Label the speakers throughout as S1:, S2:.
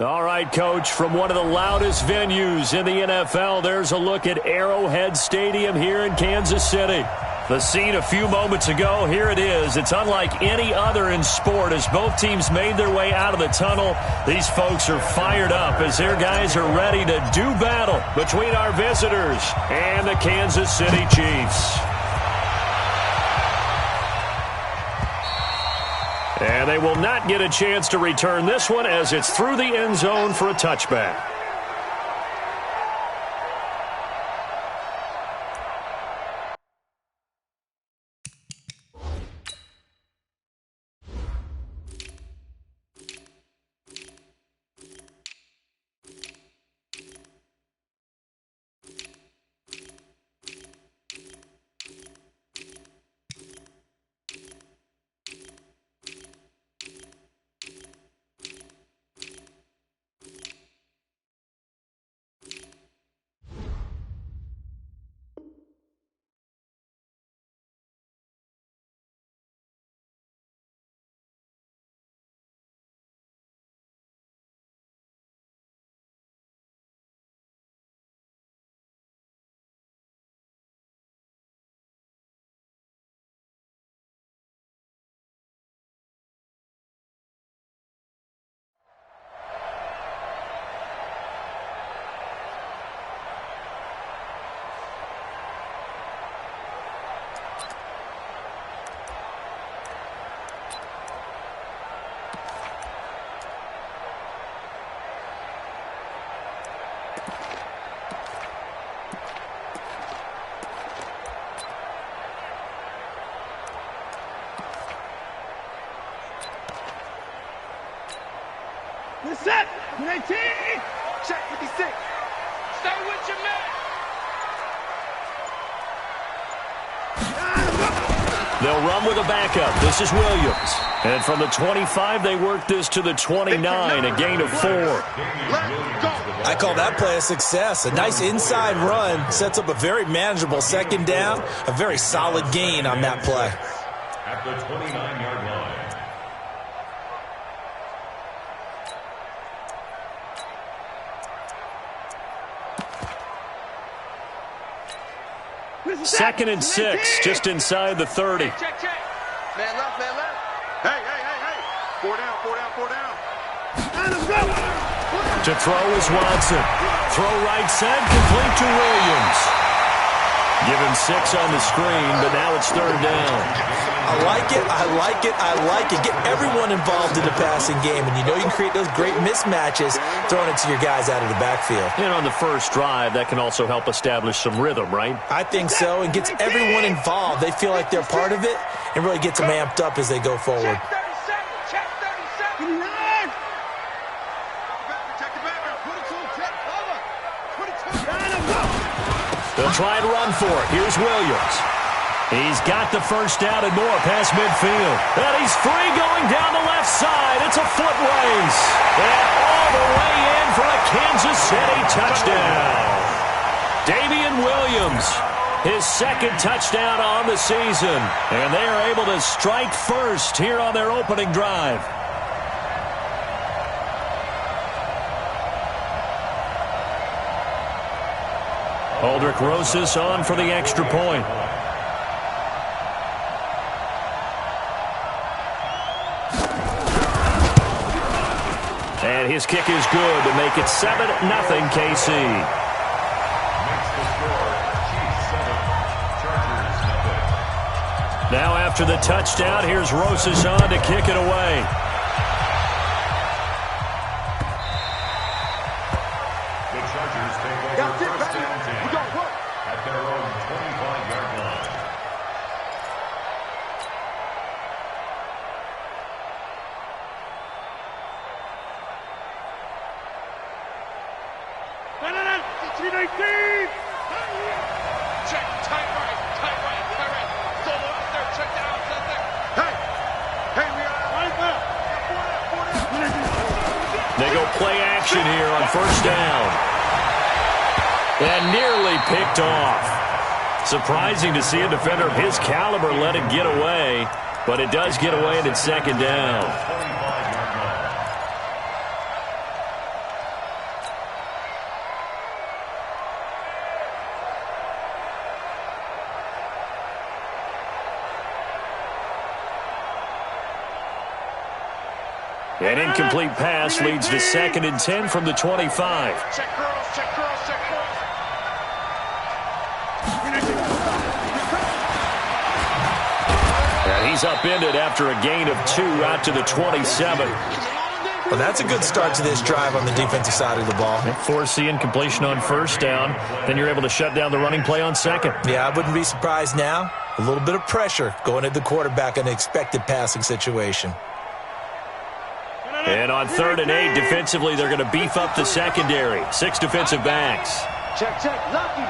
S1: All right, Coach, from one of the loudest venues in the NFL, there's a look at Arrowhead Stadium here in Kansas City. The scene a few moments ago, here it is. It's unlike any other in sport as both teams made their way out of the tunnel. These folks are fired up as their guys are ready to do battle between our visitors and the Kansas City Chiefs. And they will not get a chance to return this one as it's through the end zone for a touchback.
S2: Set! 19! Check 56! Stay with your man!
S1: They'll run with a backup. This is Williams. And from the 25, they work this to the 29, a gain of 4.
S3: I call that play a success. A nice inside run sets up a very manageable second down. A very solid gain on that play.
S4: At the 29-yard line.
S1: Second and 6, just inside the 30.
S2: Check. Man left, man left. Hey. 4 down.
S1: To throw is Watson. Throw right side, complete to Williams. Give him 6 on the screen, but now it's third down.
S3: I like it. Get everyone involved in the passing game, and you know you can create those great mismatches throwing it to your guys out of the backfield.
S1: And on the first drive, that can also help establish some rhythm, right?
S3: I think so, and gets everyone involved. They feel like they're part of it and really gets them amped up as they go forward.
S2: Check 37.
S1: They'll try and run for it. Here's Williams. He's got the first down and more past midfield. And he's free going down the left side. It's a foot race. And all the way in for a Kansas City touchdown. Damian Williams, his second touchdown on the season. And they are able to strike first here on their opening drive. Aldrick Rosas on for the extra point. And his kick is good to make it 7-0 KC. Now after the touchdown, here's Rosas on to kick it away.
S4: The Chargers take over first down at their own 25-yard line.
S2: Check, tight right. Solo out there, check the outside there. Hey, we are right there.
S1: They go play action here on first down. And nearly picked off. Surprising to see a defender of his caliber let it get away, but it does get away and it's second down. An incomplete pass leads to 2nd and 10 from the 25.
S2: Check girls, check girls, check girls.
S1: And he's upended after a gain of 2 out to the 27.
S3: Well, that's a good start to this drive on the defensive side of the ball.
S1: Force the incompletion on 1st down. Then you're able to shut down the running play on 2nd.
S3: Yeah, I wouldn't be surprised now. A little bit of pressure going at the quarterback in an expected passing situation.
S1: And on 3rd and 8, defensively, they're going to beef up the secondary. 6 defensive backs.
S2: Check, lucky.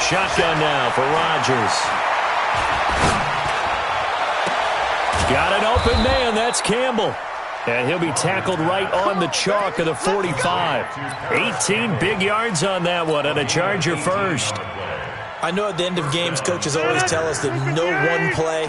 S1: Shotgun now for Rodgers. Got an open man. That's Campbell. And he'll be tackled right on the chalk of the 45. 18 big yards on that one, and a Charger first.
S3: I know at the end of games, coaches always tell us that no one play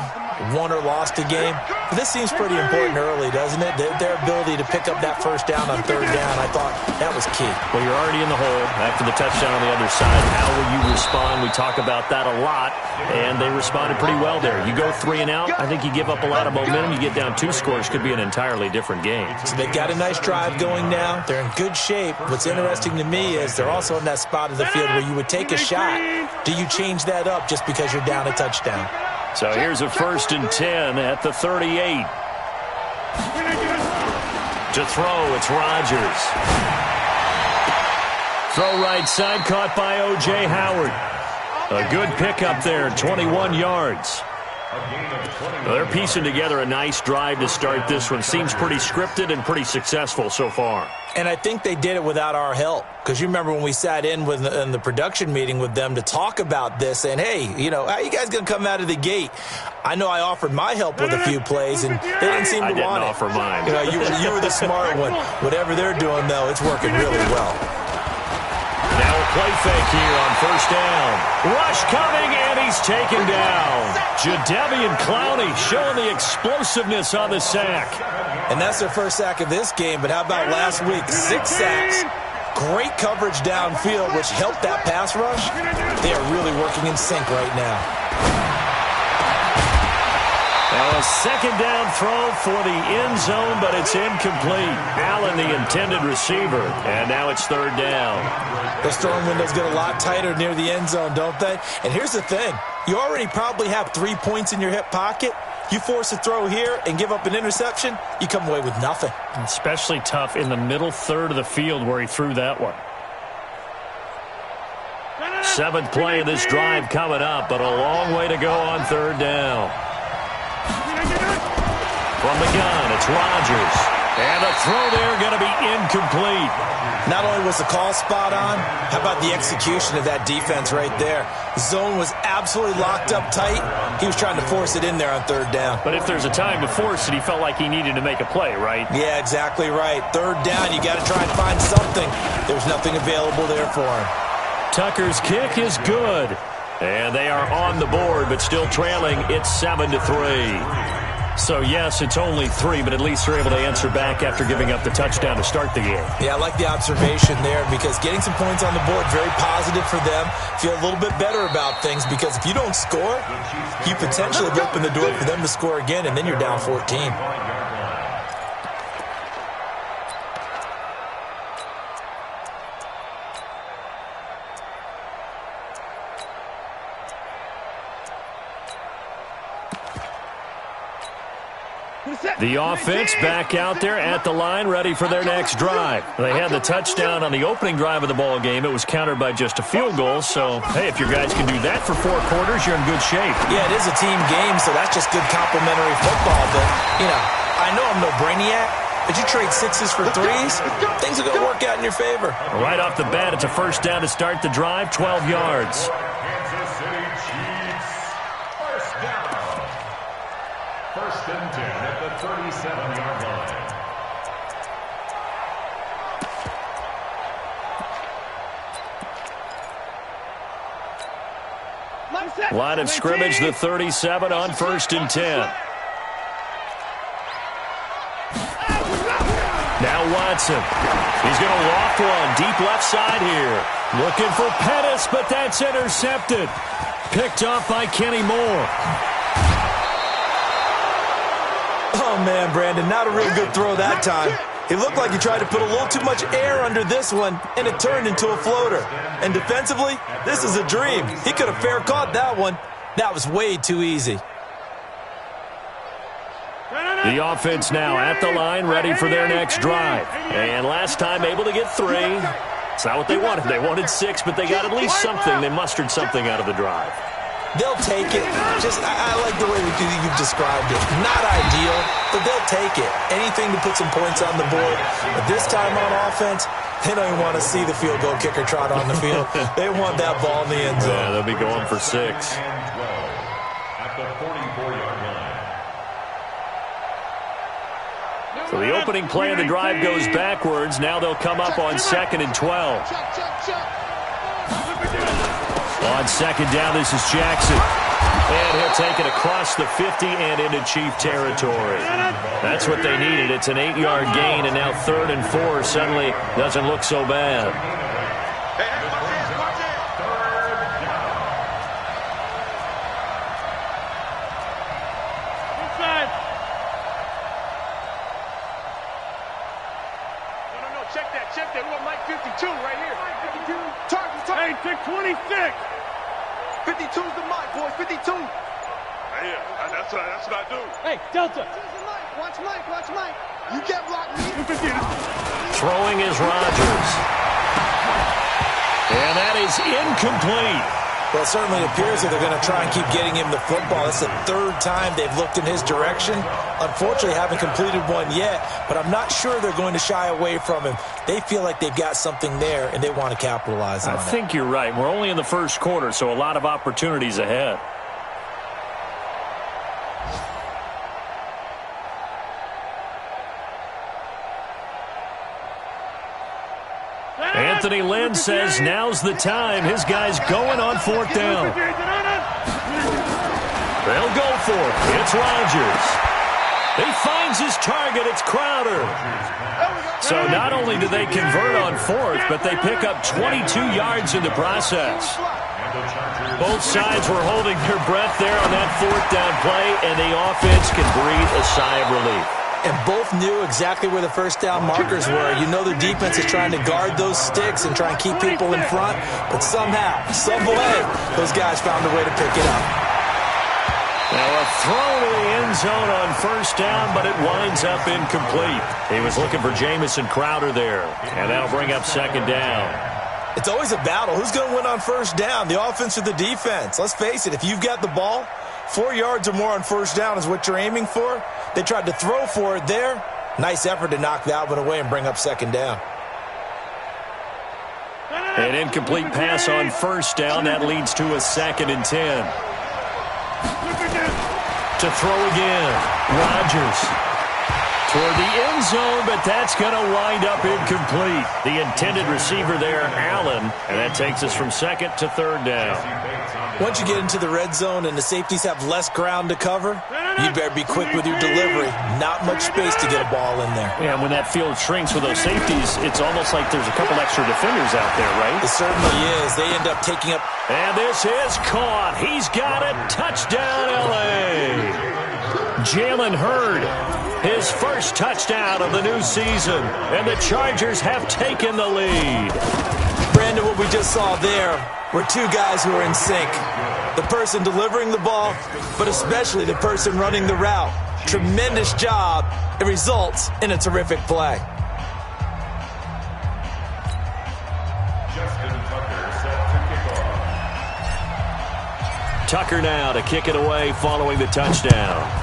S3: won or lost a game. But this seems pretty important early, doesn't it? Their ability to pick up that 1st down on 3rd down, I thought that was key.
S1: Well, you're already in the hole after the touchdown on the other side. How will you respond? We talk about that a lot, and they responded pretty well there. You go 3 and out, I think you give up a lot of momentum. You get down 2 scores, could be an entirely different game.
S3: So they've got a nice drive going now. They're in good shape. What's interesting to me is they're also in that spot of the field where you would take a shot. Do you change that up just because you're down a touchdown?
S1: So here's a 1st and 10 at the 38. To throw, it's Rodgers. Throw right side, caught by O.J. Howard. A good pickup there, 21 yards. Well, they're piecing together a nice drive to start this one. Seems pretty scripted and pretty successful so far.
S3: And I think they did it without our help. Because you remember when we sat in the production meeting with them to talk about this, and hey, how you guys going to come out of the gate? I know I offered my help with a few plays, and they didn't seem to want it.
S1: I didn't offer mine.
S3: You were the smart one. Whatever they're doing, though, it's working really well.
S1: Now a play fake here on 1st down. Rush coming, and he's taken down. Jadeveon Clowney showing the explosiveness on the sack.
S3: And that's their 1st sack of this game, but how about last week? 6 sacks. Great coverage downfield, which helped that pass rush. They are really working in sync right now.
S1: Now a 2nd down throw for the end zone, but it's incomplete. Allen, the intended receiver, and now it's 3rd down.
S3: Those throwing windows get a lot tighter near the end zone, don't they? And here's the thing. You already probably have 3 points in your hip pocket. You force a throw here and give up an interception, you come away with nothing.
S1: Especially tough in the middle 3rd of the field where he threw that one. 7th play of this drive coming up, but a long way to go on 3rd down. From the gun, it's Rodgers. And the throw there going to be incomplete.
S3: Not only was the call spot on, how about the execution of that defense right there? Zone was absolutely locked up tight. He was trying to force it in there on 3rd down.
S1: But if there's a time to force it, he felt like he needed to make a play, right?
S3: Yeah, exactly right. 3rd down, you got to try and find something. There's nothing available there for him.
S1: Tucker's kick is good. And they are on the board, but still trailing. It's 7-3. So, yes, it's only 3, but at least they're able to answer back after giving up the touchdown to start the game.
S3: Yeah, I like the observation there because getting some points on the board, very positive for them. Feel a little bit better about things because if you don't score, you potentially have opened the door for them to score again, and then you're down 14.
S1: The offense back out there at the line, ready for their next drive. They had the touchdown on the opening drive of the ball game. It was countered by just a field goal. So, hey, if your guys can do that for 4 quarters, you're in good shape.
S3: Yeah, it is a team game, so that's just good complimentary football. But, I know I'm no brainiac, but you trade 6s for 3s, things are going to work out in your favor.
S1: Right off the bat, it's a 1st down to start the drive, 12 yards.
S4: Kansas City Chiefs. 1st down. 1st and 10 at the 37-yard line.
S1: Line of scrimmage, the 37 on 1st and 10. Now Watson. He's going to loft one deep left side here. Looking for Pettis, but that's intercepted. Picked off by Kenny Moore.
S3: Oh, man, Brandon, not a real good throw that time. It looked like he tried to put a little too much air under this one, and it turned into a floater. And defensively, this is a dream. He could have fair caught that one. That was way too easy.
S1: The offense now at the line, ready for their next drive. And last time able to get 3. It's not what they wanted. They wanted 6, but they got at least something. They mustered something out of the drive.
S3: They'll take it. I like the way you've described it. Not ideal, but they'll take it. Anything to put some points on the board. But this time on offense, they don't even want to see the field goal kicker trot on the field. They want that ball in the end zone.
S1: Yeah, they'll be going for 6.
S4: At the 44-yard line.
S1: So the opening play of the drive goes backwards. Now they'll come up on 2nd and 12. On 2nd down, this is Jackson. And he'll take it across the 50 and into Chief territory. That's what they needed. It's an 8-yard gain, and now 3rd and 4 suddenly doesn't look so bad.
S2: Check that. We got Mike 52 right here. 52. Target. Hey, pick 26. 52's the Mike, boys. 52. Yeah, that's what I do. Hey, Delta. Watch Mike. You get blocked me.
S1: Throwing is Rodgers. And that is incomplete.
S3: Well, it certainly appears that they're going to try and keep getting him the football. It's the 3rd time they've looked in his direction. Unfortunately, haven't completed one yet, but I'm not sure they're going to shy away from him. They feel like they've got something there, and they want to capitalize on it.
S1: I think you're right. We're only in the first quarter, so a lot of opportunities ahead. Anthony Lynn says now's the time. His guy's going on 4th down. They'll go for it. It's Rodgers. He finds his target. It's Crowder. So not only do they convert on 4th, but they pick up 22 yards in the process. Both sides were holding their breath there on that 4th down play, and the offense can breathe a sigh of relief.
S3: And both knew exactly where the first down markers were. You know the defense is trying to guard those sticks and try and keep people in front, but somehow, some way, those guys found a way to pick it up.
S1: Now a throw to the end zone on 1st down, but it winds up incomplete. He was looking for Jamison Crowder there, and that'll bring up 2nd down.
S3: It's always a battle. Who's going to win on 1st down, the offense or the defense? Let's face it, if you've got the ball, 4 yards or more on 1st down is what you're aiming for. They tried to throw for it there. Nice effort to knock that one away and bring up 2nd down.
S1: An incomplete pass on 1st down. That leads to a 2nd and 10. To throw again. Rodgers toward the end zone, but that's going to wind up incomplete. The intended receiver there, Allen, and that takes us from 2nd to 3rd down.
S3: Once you get into the red zone and the safeties have less ground to cover, you better be quick with your delivery. Not much space to get a ball in there.
S1: Yeah, when that field shrinks with those safeties, it's almost like there's a couple extra defenders out there, right?
S3: It certainly is. They end up taking up.
S1: And this is caught. He's got it. Touchdown, L.A. Jalen Hurd, his first touchdown of the new season, and the Chargers have taken the lead.
S3: Brandon, what we just saw there were 2 guys who are in sync. The person delivering the ball, but especially the person running the route. Tremendous job. It results in a terrific play.
S4: Justin Tucker set to kick off.
S1: Tucker now to kick it away following the touchdown.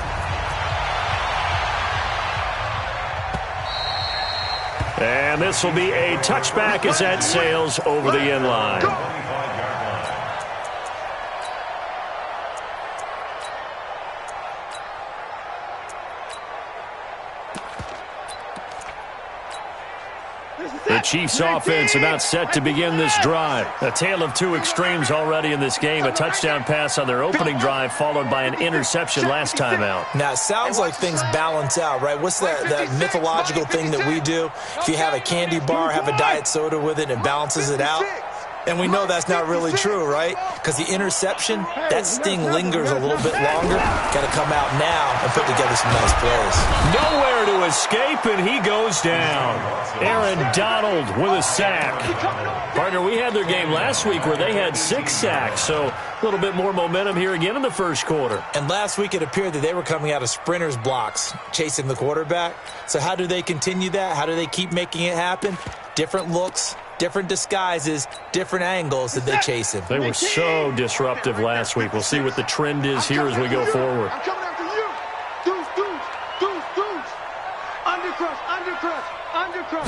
S1: And this will be a touchback as that sails over the end line. The Chiefs offense about set to begin this drive. A tale of 2 extremes already in this game. A touchdown pass on their opening drive followed by an interception last time out.
S3: Now, it sounds like things balance out, right? What's that mythological thing that we do? If you have a candy bar, have a diet soda with it, and it balances it out. And we know that's not really true, right? Because the interception, that sting lingers a little bit longer. Got to come out now and put together some nice plays.
S1: Nowhere to escape, and he goes down. Aaron Donald with a sack. Partner, we had their game last week where they had 6 sacks, so a little bit more momentum here again in the first quarter.
S3: And last week it appeared that they were coming out of sprinters blocks, chasing the quarterback. So how do they continue that? How do they keep making it happen? Different looks, different disguises, different angles that they chase him.
S1: They were so disruptive last week. We'll see what the trend is here as we go forward.
S2: I'm coming after you. Deuce. Undercrush.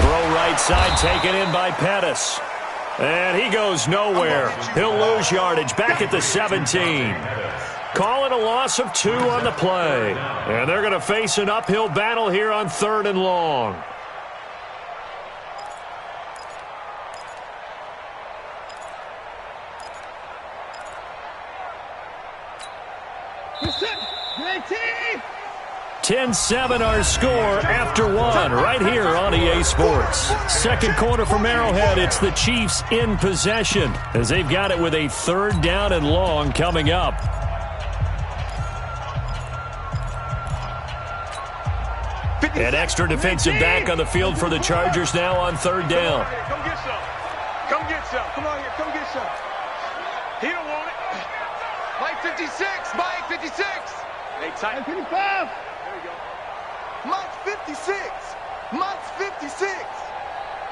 S1: Throw right side, taken in by Pettis. And he goes nowhere. He'll lose yardage back at the 17. Call it a loss of 2 on the play. And they're going to face an uphill battle here on 3rd and long.
S2: JT!
S1: 10-7 our score after 1 right here on EA Sports. Second quarter from Arrowhead. It's the Chiefs in possession as they've got it with a 3rd down and long coming up. An extra defensive back on the field for the Chargers now on 3rd down.
S2: Come get some. Come on here. Come get some. He don't want it. Mike 56. Hey, tight. 55. There you go. Mike's 56.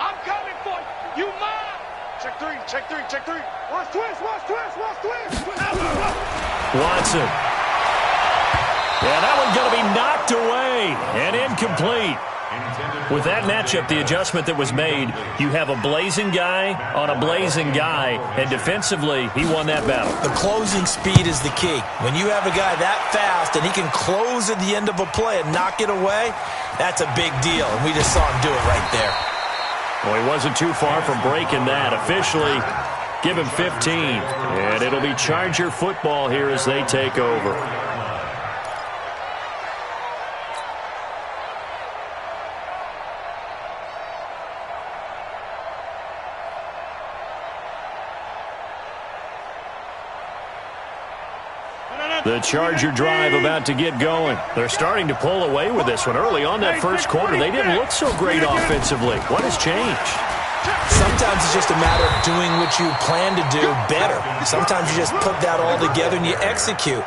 S2: I'm coming for you. You mine. Check three. Watch twist.
S1: Watson. Yeah, that one's going to be knocked away and incomplete. With that matchup, the adjustment that was made, you have a blazing guy on a blazing guy, and defensively, he won that battle.
S3: The closing speed is the key. When you have a guy that fast and he can close at the end of a play and knock it away, that's a big deal, and we just saw him do it right there.
S1: Well, he wasn't too far from breaking that. Officially, give him 15, and it'll be Charger football here as they take over. The Charger drive about to get going. They're starting to pull away with this one. Early on that first quarter, they didn't look so great offensively. What has changed?
S3: Sometimes it's just a matter of doing what you plan to do better. Sometimes you just put that all together and you execute.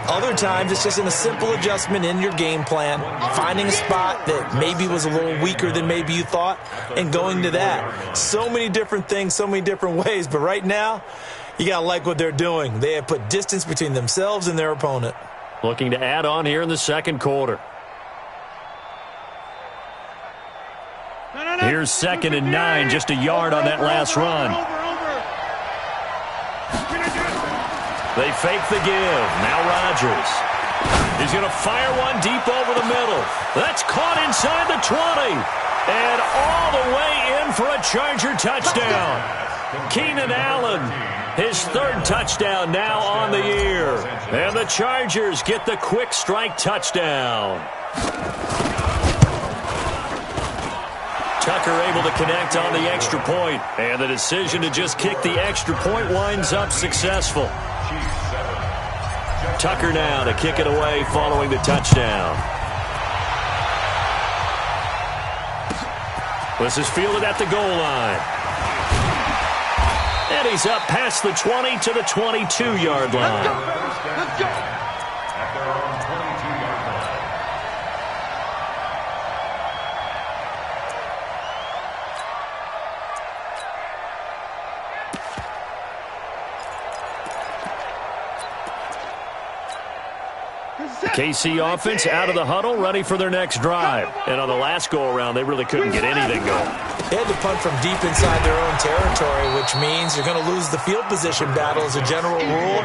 S3: Other times it's just in a simple adjustment in your game plan, finding a spot that maybe was a little weaker than maybe you thought, and going to that. So many different things, so many different ways, but right now, you got to like what they're doing. They have put distance between themselves and their opponent.
S1: Looking to add on here in the second quarter. Here's 2nd and 9, just a yard on that last run. They fake the give. Now Rodgers. He's going to fire one deep over the middle. That's caught inside the 20. And all the way in for a Charger touchdown. Keenan Allen, his 3rd touchdown now on the year. And the Chargers get the quick strike touchdown. Tucker able to connect on the extra point. And the decision to just kick the extra point winds up successful. Tucker now to kick it away following the touchdown. This is fielded at the goal line. And he's up past the 20 to the 22-yard line.
S2: Let's go.
S4: At their own 22-yard line.
S1: KC offense out of the huddle, ready for their next drive. And on the last go-around, they really couldn't get anything going.
S3: They had to punt from deep inside their own territory, which means you're going to lose the field position battle as a general rule.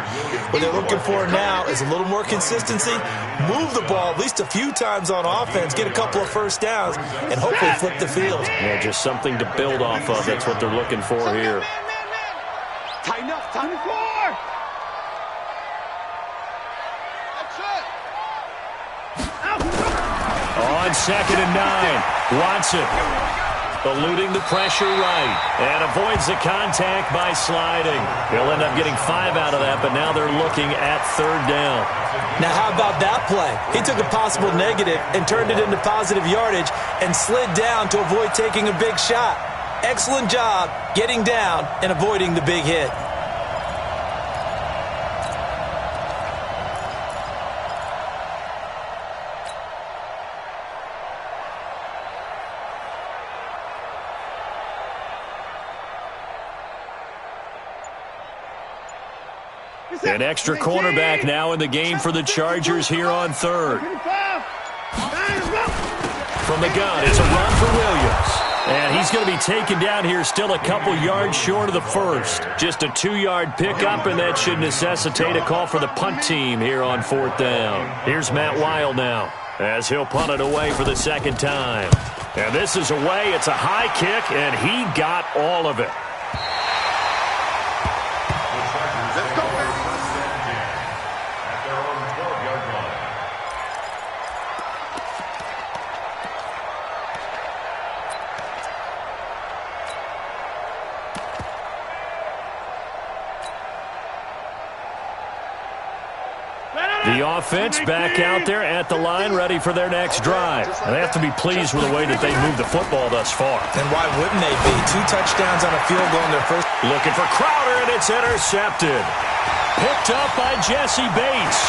S3: What they're looking for now is a little more consistency, move the ball at least a few times on offense, get a couple of first downs, and hopefully flip the field.
S1: Yeah, just something to build off of. That's what they're looking for here.
S2: Tighten up. Time to score.
S1: On 2nd and 9, Watson. eluding the pressure right, and avoids the contact by sliding. He'll end up getting 5 out of that, but now they're looking at 3rd down.
S3: Now, how about that play? He took a possible negative and turned it into positive yardage and slid down to avoid taking a big shot. Excellent job getting down and avoiding the big hit.
S1: An extra cornerback now in the game for the Chargers here on 3rd. From the gun, it's a run for Williams. And he's going to be taken down here still a couple yards short of the first. Just a 2-yard pickup, and that should necessitate a call for the punt team here on 4th down. Here's Matt Wild now as he'll punt it away for the 2nd time. And this is away. It's a high kick, and he got all of it. The offense back out there at the line, ready for their next drive. And they have to be pleased with the way that they moved the football thus far.
S3: And why wouldn't they be? 2 touchdowns on a field goal in their first.
S1: Looking for Crowder, and it's intercepted. Picked up by Jesse Bates.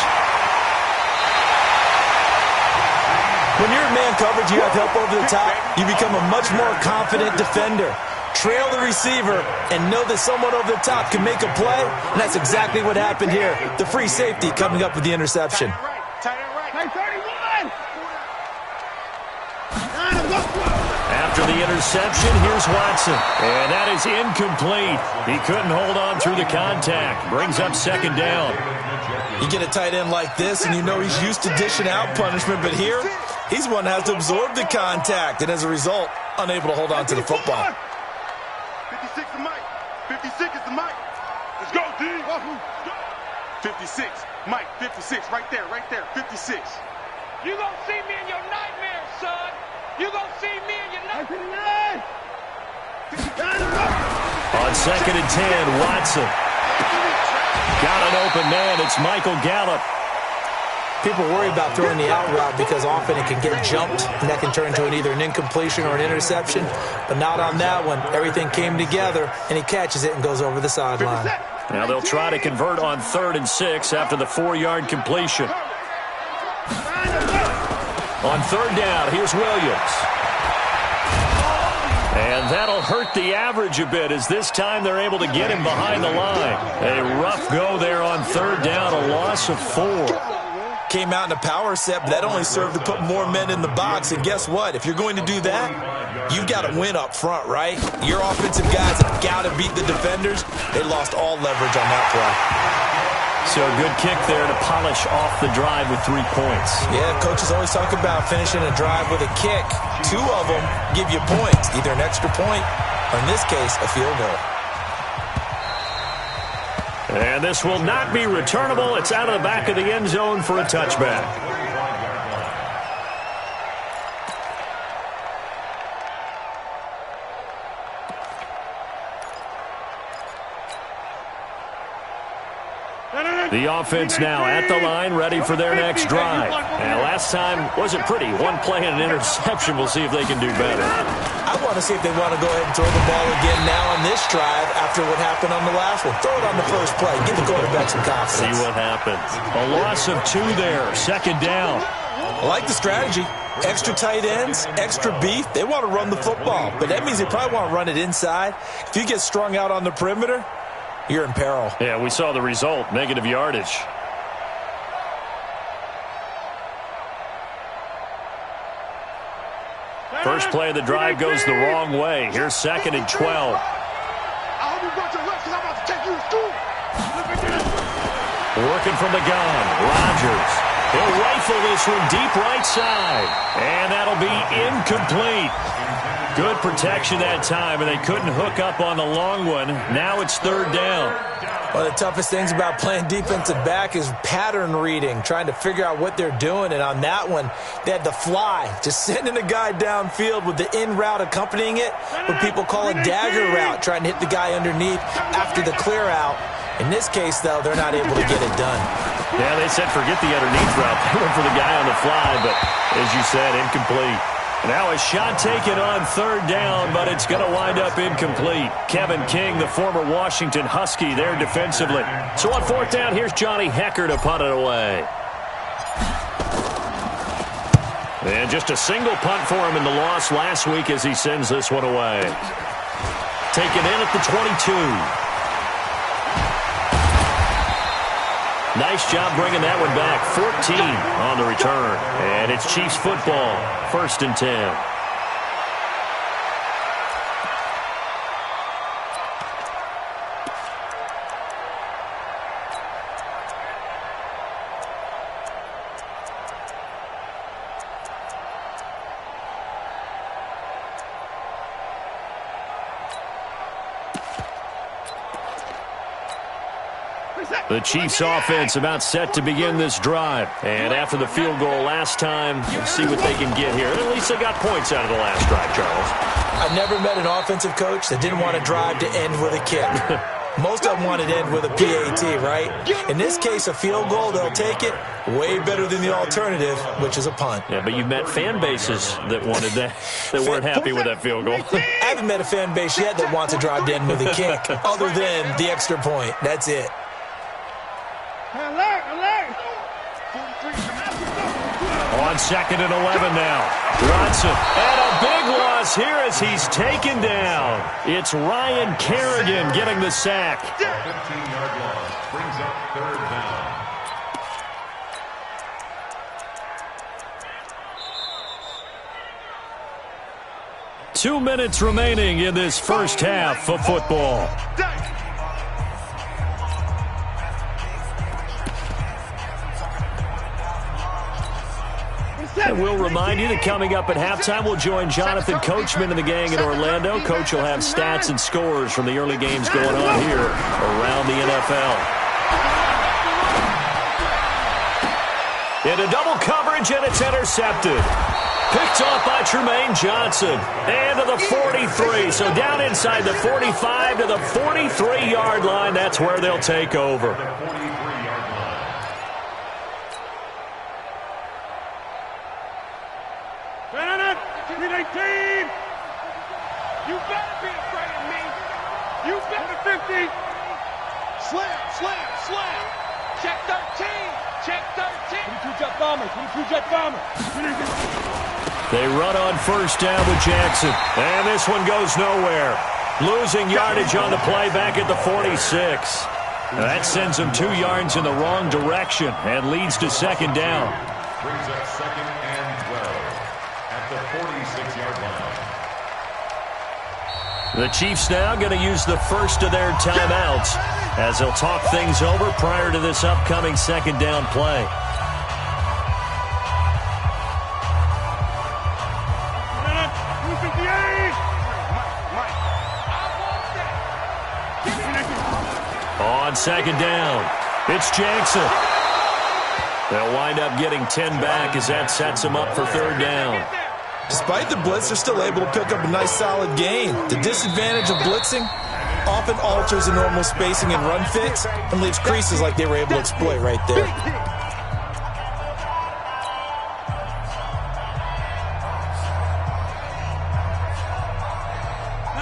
S3: When you're in man coverage, you have help over the top. You become a much more confident defender. Trail the receiver and know that someone over the top can make a play, and that's exactly what happened here. The free safety coming up with the interception.
S1: After the interception, here's Watson. And that is incomplete. He couldn't hold on through the contact. Brings up 2nd down.
S3: You get a tight end like this, and you know he's used to dishing out punishment, but here, he's one that has to absorb the contact, and as a result, unable to hold on to the football.
S2: 56 is Mike. 56 is the Mike. Let's go, D. 56. Mike, 56. Right there, 56.
S5: You gonna see me in your nightmares, son. You gonna see me in your nightmares.
S1: On 2nd and 10, Watson. Got an open man. It's Michael Gallup.
S3: People worry about throwing the out route because often it can get jumped, and that can turn into either an incompletion or an interception. But not on that one. Everything came together, and he catches it and goes over the sideline.
S1: Now they'll try to convert on 3rd and 6 after the 4-yard completion. On 3rd down, here's Williams. And that'll hurt the average a bit as this time they're able to get him behind the line. A rough go there on 3rd down, a loss of 4.
S3: Came out in a power set, but that only served to put more men in the box. And guess what? If you're going to do that, you've got to win up front, right? Your offensive guys have got to beat the defenders. They lost all leverage on that play.
S1: So a good kick there to polish off the drive with 3 points.
S3: Yeah, coaches always talk about finishing a drive with a kick. 2 of them give you points, either an extra point or, in this case, a field goal.
S1: And this will not be returnable. It's out of the back of the end zone for a touchback. The offense now at the line, ready for their next drive. And last time wasn't pretty. 1 play and an interception. We'll see if they can do better.
S3: I want to see if they want to go ahead and throw the ball again now on this drive after what happened on the last one. Throw it on the first play. Give the quarterback some confidence.
S1: See what happens. A loss of 2 there. 2nd down.
S3: I like the strategy. Extra tight ends, extra beef. They want to run the football, but that means they probably want to run it inside. If you get strung out on the perimeter, you're in peril.
S1: Yeah, we saw the result. Negative yardage. First play of the drive goes the wrong way. Here's 2nd and 12.
S2: I hope you brought your lunch because I'm about to take you to school.
S1: Working from the gun, Rodgers. He'll rifle this one deep right side. And that'll be incomplete. Good protection that time, and they couldn't hook up on the long one. Now it's 3rd down.
S3: One of the toughest things about playing defensive back is pattern reading, trying to figure out what they're doing. And on that one, they had the fly, just sending a guy downfield with the in route accompanying it, what people call a dagger route, trying to hit the guy underneath after the clear out. In this case, though, they're not able to get it done.
S1: Yeah, they said forget the underneath route. They went for the guy on the fly, but as you said, incomplete. Now a shot taken on third down, but it's going to wind up incomplete. Kevin King, the former Washington Husky, there defensively. So on fourth down, here's Johnny Hekker to punt it away. And just a single punt for him in the loss last week as he sends this one away. Taken in at the 22. Nice job bringing that one back. 14 on the return. And it's Chiefs football. 1st and 10. The Chiefs offense about set to begin this drive. And after the field goal last time, let's see what they can get here. At least they got points out of the last drive, Charles.
S3: I've never met an offensive coach that didn't want to drive to end with a kick. Most of them want to end with a PAT, right? In this case, a field goal, they'll take it. Way better than the alternative, which is a punt.
S1: Yeah, but you've met fan bases that wanted that, that weren't happy with that field goal.
S3: I haven't met a fan base yet that wants to drive to end with a kick, other than the extra point. That's it.
S1: On 2nd and 11 now. Watson, and a big loss here as he's taken down. It's Ryan Kerrigan getting the sack.
S4: 15-yard loss brings up 3rd down.
S1: Two minutes remaining in this first half of football. And we'll remind you that coming up at halftime, we'll join Jonathan Coachman and the gang in Orlando. Coach will have stats and scores from the early games going on here around the NFL. Into double coverage, and it's intercepted. Picked off by Tremaine Johnson. And to the 43. So down inside the 45 to the 43-yard line. That's where they'll take over.
S5: You better be afraid of me. You better 50. Slam, slam, slam. Check 13. Check 13. 22 jet bomber. 22 jet bomber.
S1: They run on first down with Jackson. And this one goes nowhere. Losing yardage on the play back at the 46. That sends them 2 yards in the wrong direction and leads to 2nd down.
S4: Brings up 2nd and 12 at the 46-yard line.
S1: The Chiefs now going to use the first of their timeouts as they'll talk things over prior to this upcoming 2nd down play. On 2nd down, it's Jackson. They'll wind up getting 10 back as that sets them up for 3rd down.
S3: Despite the blitz, they're still able to pick up a nice solid gain. The disadvantage of blitzing often alters the normal spacing and run fits and leaves creases like they were able to exploit right there.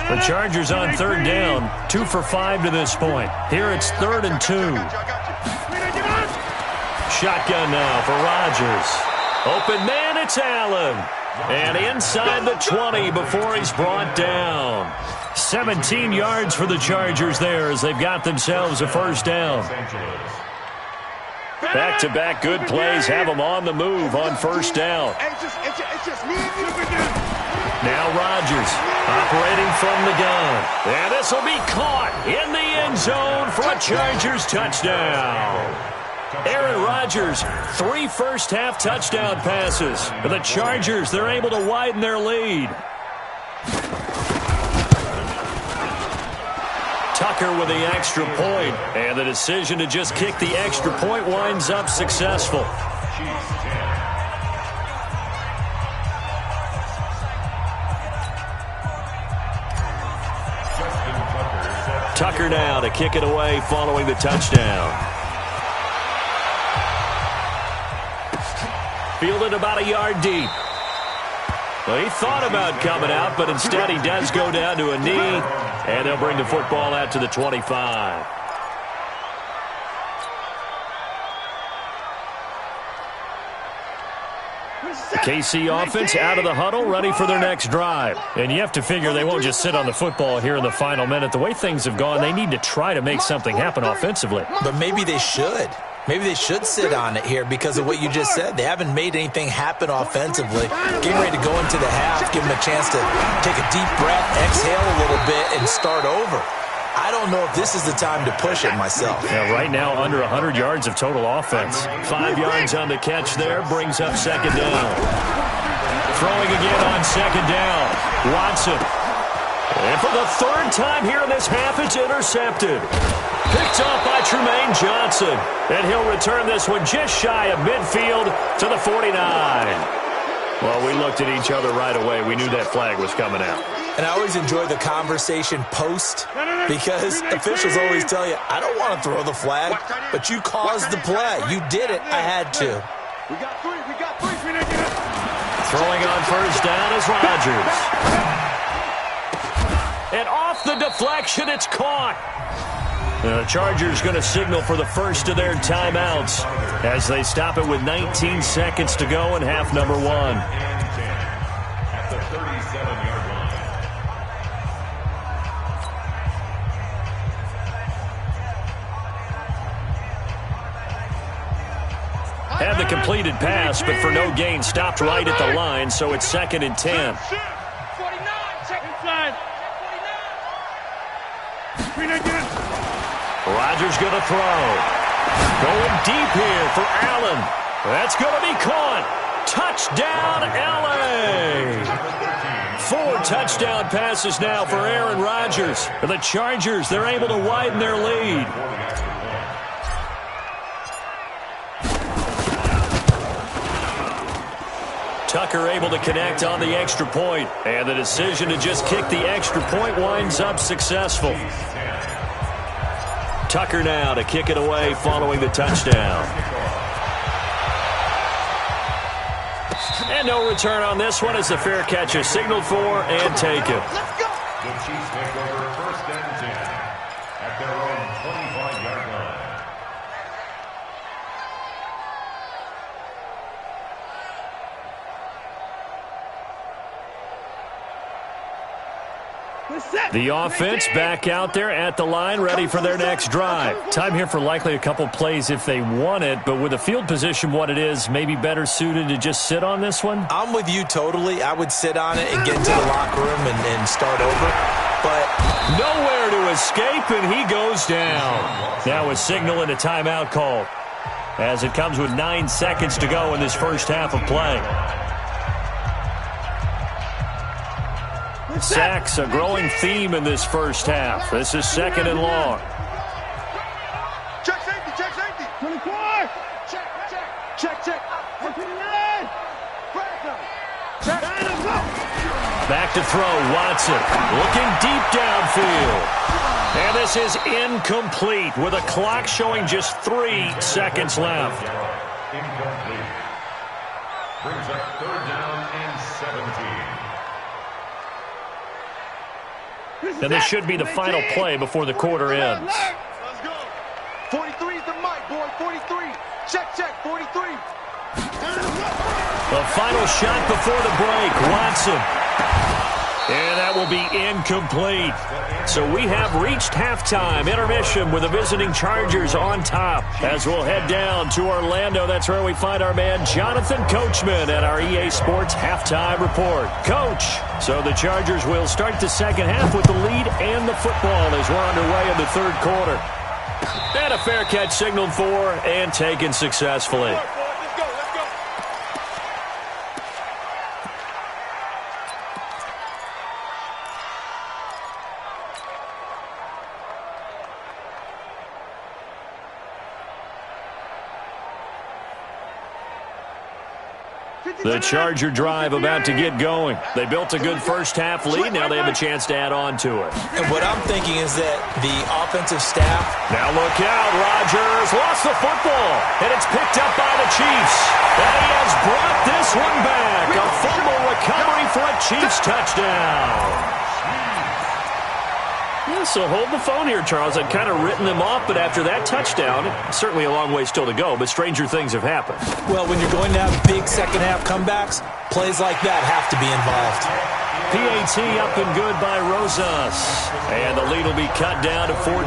S1: The Chargers on 3rd down, 2 for 5 to this point. Here it's 3rd and 2. Shotgun now for Rodgers. Open man, it's Allen. And inside the 20 before he's brought down. 17 yards for the Chargers there as they've got themselves a 1st down. Back-to-back good plays have them on the move on 1st down. Now Rodgers operating from the gun. And this will be caught in the end zone for a Chargers touchdown. Aaron Rodgers, 3 first-half touchdown passes. For the Chargers, they're able to widen their lead. Tucked Tucker with the extra point, and the decision to just kick the extra point winds up successful. Tucker now to kick it away following the touchdown. Fielded about a yard deep. Well, he thought about coming out, but instead he does go down to a knee, and they'll bring the football out to the 25. The KC offense out of the huddle, ready for their next drive. And you have to figure they won't just sit on the football here in the final minute. The way things have gone, they need to try to make something happen offensively.
S3: But maybe they should. Maybe they should sit on it here because of what you just said. They haven't made anything happen offensively. Getting ready to go into the half, give them a chance to take a deep breath, exhale a little bit, and start over. I don't know if this is the time to push it myself.
S1: Yeah, right now, under 100 yards of total offense. 5 yards on the catch there, brings up second down. Throwing again on second down. Watson. And for the third time here in this half, it's intercepted. Picked off by Trumaine Johnson. And he'll return this one just shy of midfield to the 49. Well, we looked at each other right away. We knew that flag was coming out.
S3: And I always enjoy the conversation post because officials always tell you, I don't want to throw the flag, but you caused the play. You did it. I had to.
S5: We got three.
S1: Throwing on first down is Rodgers. And off the deflection, it's caught. The Chargers going to signal for the first of their timeouts as they stop it with 19 seconds to go in half number one.
S4: At the 37-yard line.
S1: Had the completed pass, but for no gain, stopped right at the line, so it's 2nd and 10.
S5: 49, second side. 49.
S1: Rodgers going to throw. Going deep here for Allen. That's going to be caught. Touchdown, LA! 4 touchdown passes now for Aaron Rodgers. The Chargers, they're able to widen their lead. Tucker able to connect on the extra point, and the decision to just kick the extra point winds up successful. Tucker now to kick it away following the touchdown. And no return on this one as the fair catch is signaled for and taken.
S4: The Chiefs take over 1st and 10 at their own 25-yard line.
S1: The offense back out there at the line, ready for their next drive. Time here for likely a couple plays if they want it, but with the field position what it is, maybe better suited to just sit on this one?
S3: I'm with you totally. I would sit on it and get into the locker room and start over. But
S1: nowhere to escape, and he goes down. Now a signal and a timeout call as it comes with 9 seconds to go in this first half of play. Sacks, a growing theme in this first half. This is 2nd and long.
S5: Check safety. 24. Check. 29.
S1: Back to throw, Watson. Looking deep downfield. And this is incomplete with a clock showing just 3 seconds left.
S4: Incomplete. Brings up 3rd down and 17.
S1: And this should be the final play before the quarter ends.
S5: Let's go. 43 is the mic, boy. 43. Check. 43.
S1: The final shot before the break, Watson. And that will be incomplete. So we have reached halftime intermission with the visiting Chargers on top. As we'll head down to Orlando, that's where we find our man Jonathan Coachman at our EA Sports Halftime Report. Coach, so the Chargers will start the second half with the lead and the football as we're underway in the 3rd quarter. And a fair catch signaled for and taken successfully. The Charger drive about to get going. They built a good first-half lead. Now they have a chance to add on to it.
S3: And what I'm thinking is that the offensive staff...
S1: Now look out. Rodgers lost the football, and it's picked up by the Chiefs. And he has brought this one back. A fumble recovery for a Chiefs touchdown. Yeah, so hold the phone here, Charles. I'd kind of written them off, but after that touchdown, certainly a long way still to go, but stranger things have happened.
S3: Well, when you're going to have big second-half comebacks, plays like that have to be involved.
S1: PAT up and good by Rosas. And the lead will be cut down to 14.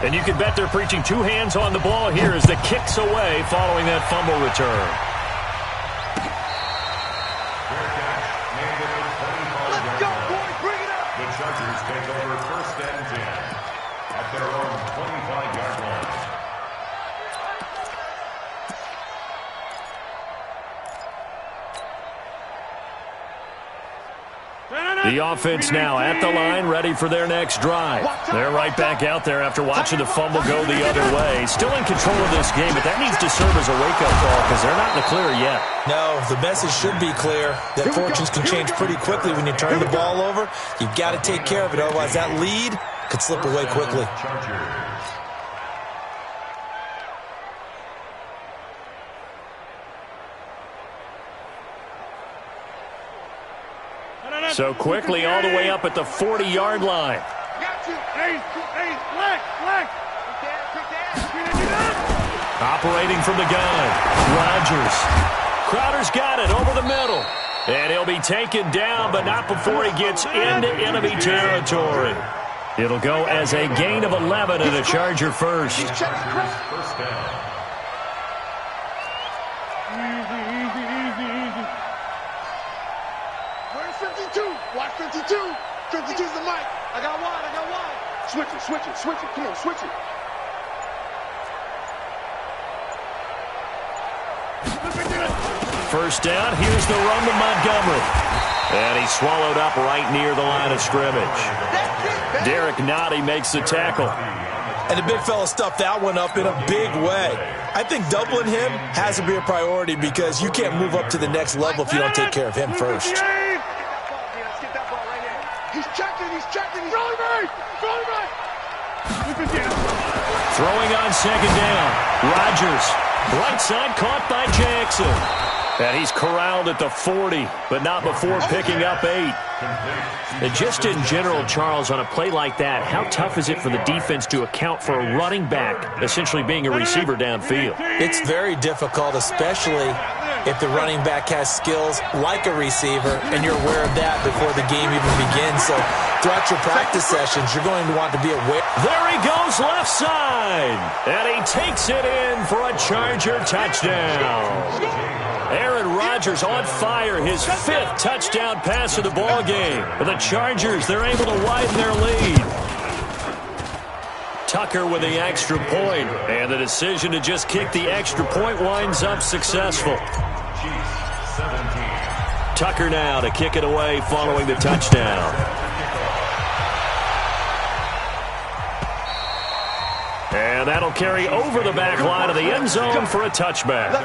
S1: And you can bet they're preaching two hands on the ball here as the kick's away following that fumble return.
S4: Chargers take over first and 10 at their own 25-yard line.
S1: The offense now at the line, ready for their next drive. They're right back out there after watching the fumble go the other way. Still in control of this game, but that needs to serve as a wake-up call because they're not in the clear yet.
S3: No, the message should be clear that fortunes can change pretty quickly when you turn the ball over. You've got to take care of it, otherwise that lead could slip away quickly.
S1: So quickly all the way up at the 40-yard line. Operating from the gun, Rodgers. Crowder's got it over the middle. And he'll be taken down, but not before he gets into enemy territory. It'll go as a gain of 11 and a Charger first.
S2: First down. Watch 52. 52's the mic. I got wide. Switch it. Come on, switch it.
S1: First down, here's the run to Montgomery. And he's swallowed up right near the line of scrimmage. Derek Nottie makes the tackle.
S3: And the big fella stuffed that one up in a big way. I think doubling him has to be a priority because you can't move up to the next level if you don't take care of him first.
S2: He's checking. Rolling right.
S1: Throwing on second down. Rodgers. Right side caught by Jackson. And he's corralled at the 40, but not before picking up 8. And just in general, Charles, on a play like that, how tough is it for the defense to account for a running back essentially being a receiver downfield?
S3: It's very difficult, especially if the running back has skills like a receiver, and you're aware of that before the game even begins. So throughout your practice sessions, you're going to want to be aware.
S1: There he goes left side, and he takes it in for a Charger touchdown. Aaron Rodgers on fire, his 5th touchdown pass of the ball game. For the Chargers, they're able to widen their lead. Tucker with the extra point, and the decision to just kick the extra point winds up successful. Tucker now to kick it away following the touchdown. And that'll carry over the back line of the end zone for a touchback.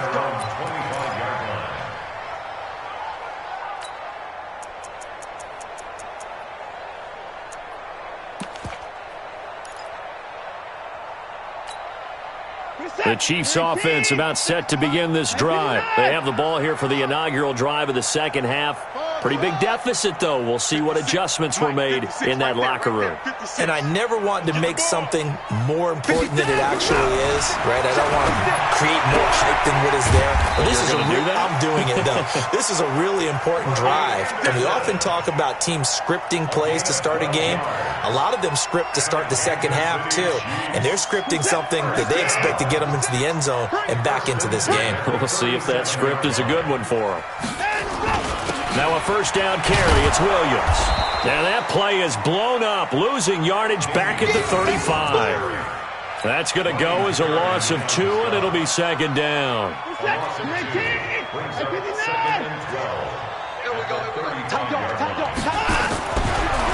S1: The Chiefs offense about set to begin this drive. They have the ball here for the inaugural drive of the second half. Pretty big deficit, though. We'll see what adjustments were made in that locker room.
S3: And I never want to make something more important than it actually is, right? I don't want to create more hype than what is there. But this is I'm doing it, though. This is a really important drive. And we often talk about teams scripting plays to start a game. A lot of them script to start the second half, too. And they're scripting something that they expect to get them into the end zone and back into this game.
S1: We'll see if that script is a good one for them. Now a first down carry. It's Williams. Now that play is blown up, losing yardage back at the 35. That's going to go as a loss of 2, and it'll be second down.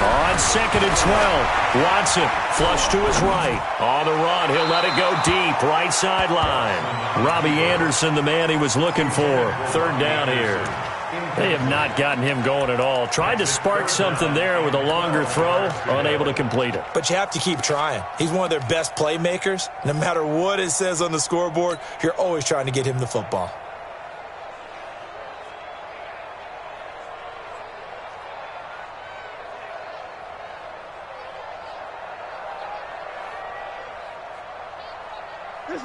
S1: On 2nd and 12, Watson flush to his right. On the run, he'll let it go deep, right sideline. Robbie Anderson, the man he was looking for. 3rd down here. They have not gotten him going at all. Tried to spark something there with a longer throw, unable to complete it.
S3: But you have to keep trying. He's one of their best playmakers. No matter what it says on the scoreboard, you're always trying to get him the football.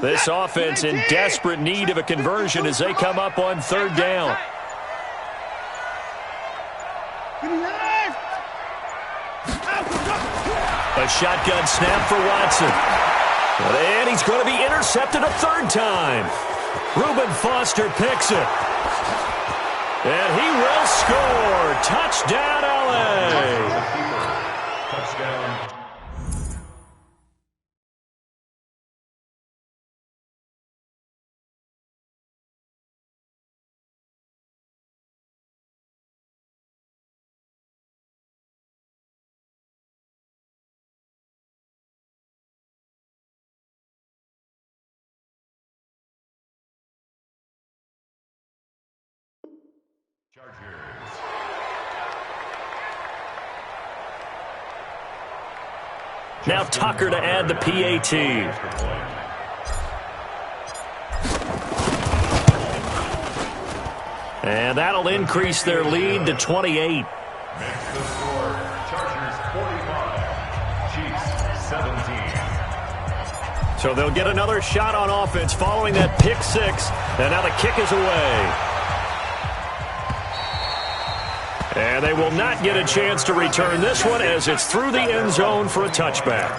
S1: This offense in desperate need of a conversion as they come up on 3rd down. A shotgun snap for Watson. And he's going to be intercepted a 3rd time. Reuben Foster picks it. And he will score. Touchdown, LA.
S4: Touchdown. Chargers.
S1: Now Tucker to add the PAT. And that'll increase their lead to 28.
S4: Makes the score. Chargers 45. Chiefs 17.
S1: So they'll get another shot on offense following that pick 6. And now the kick is away. And they will not get a chance to return this one as it's through the end zone for a touchback.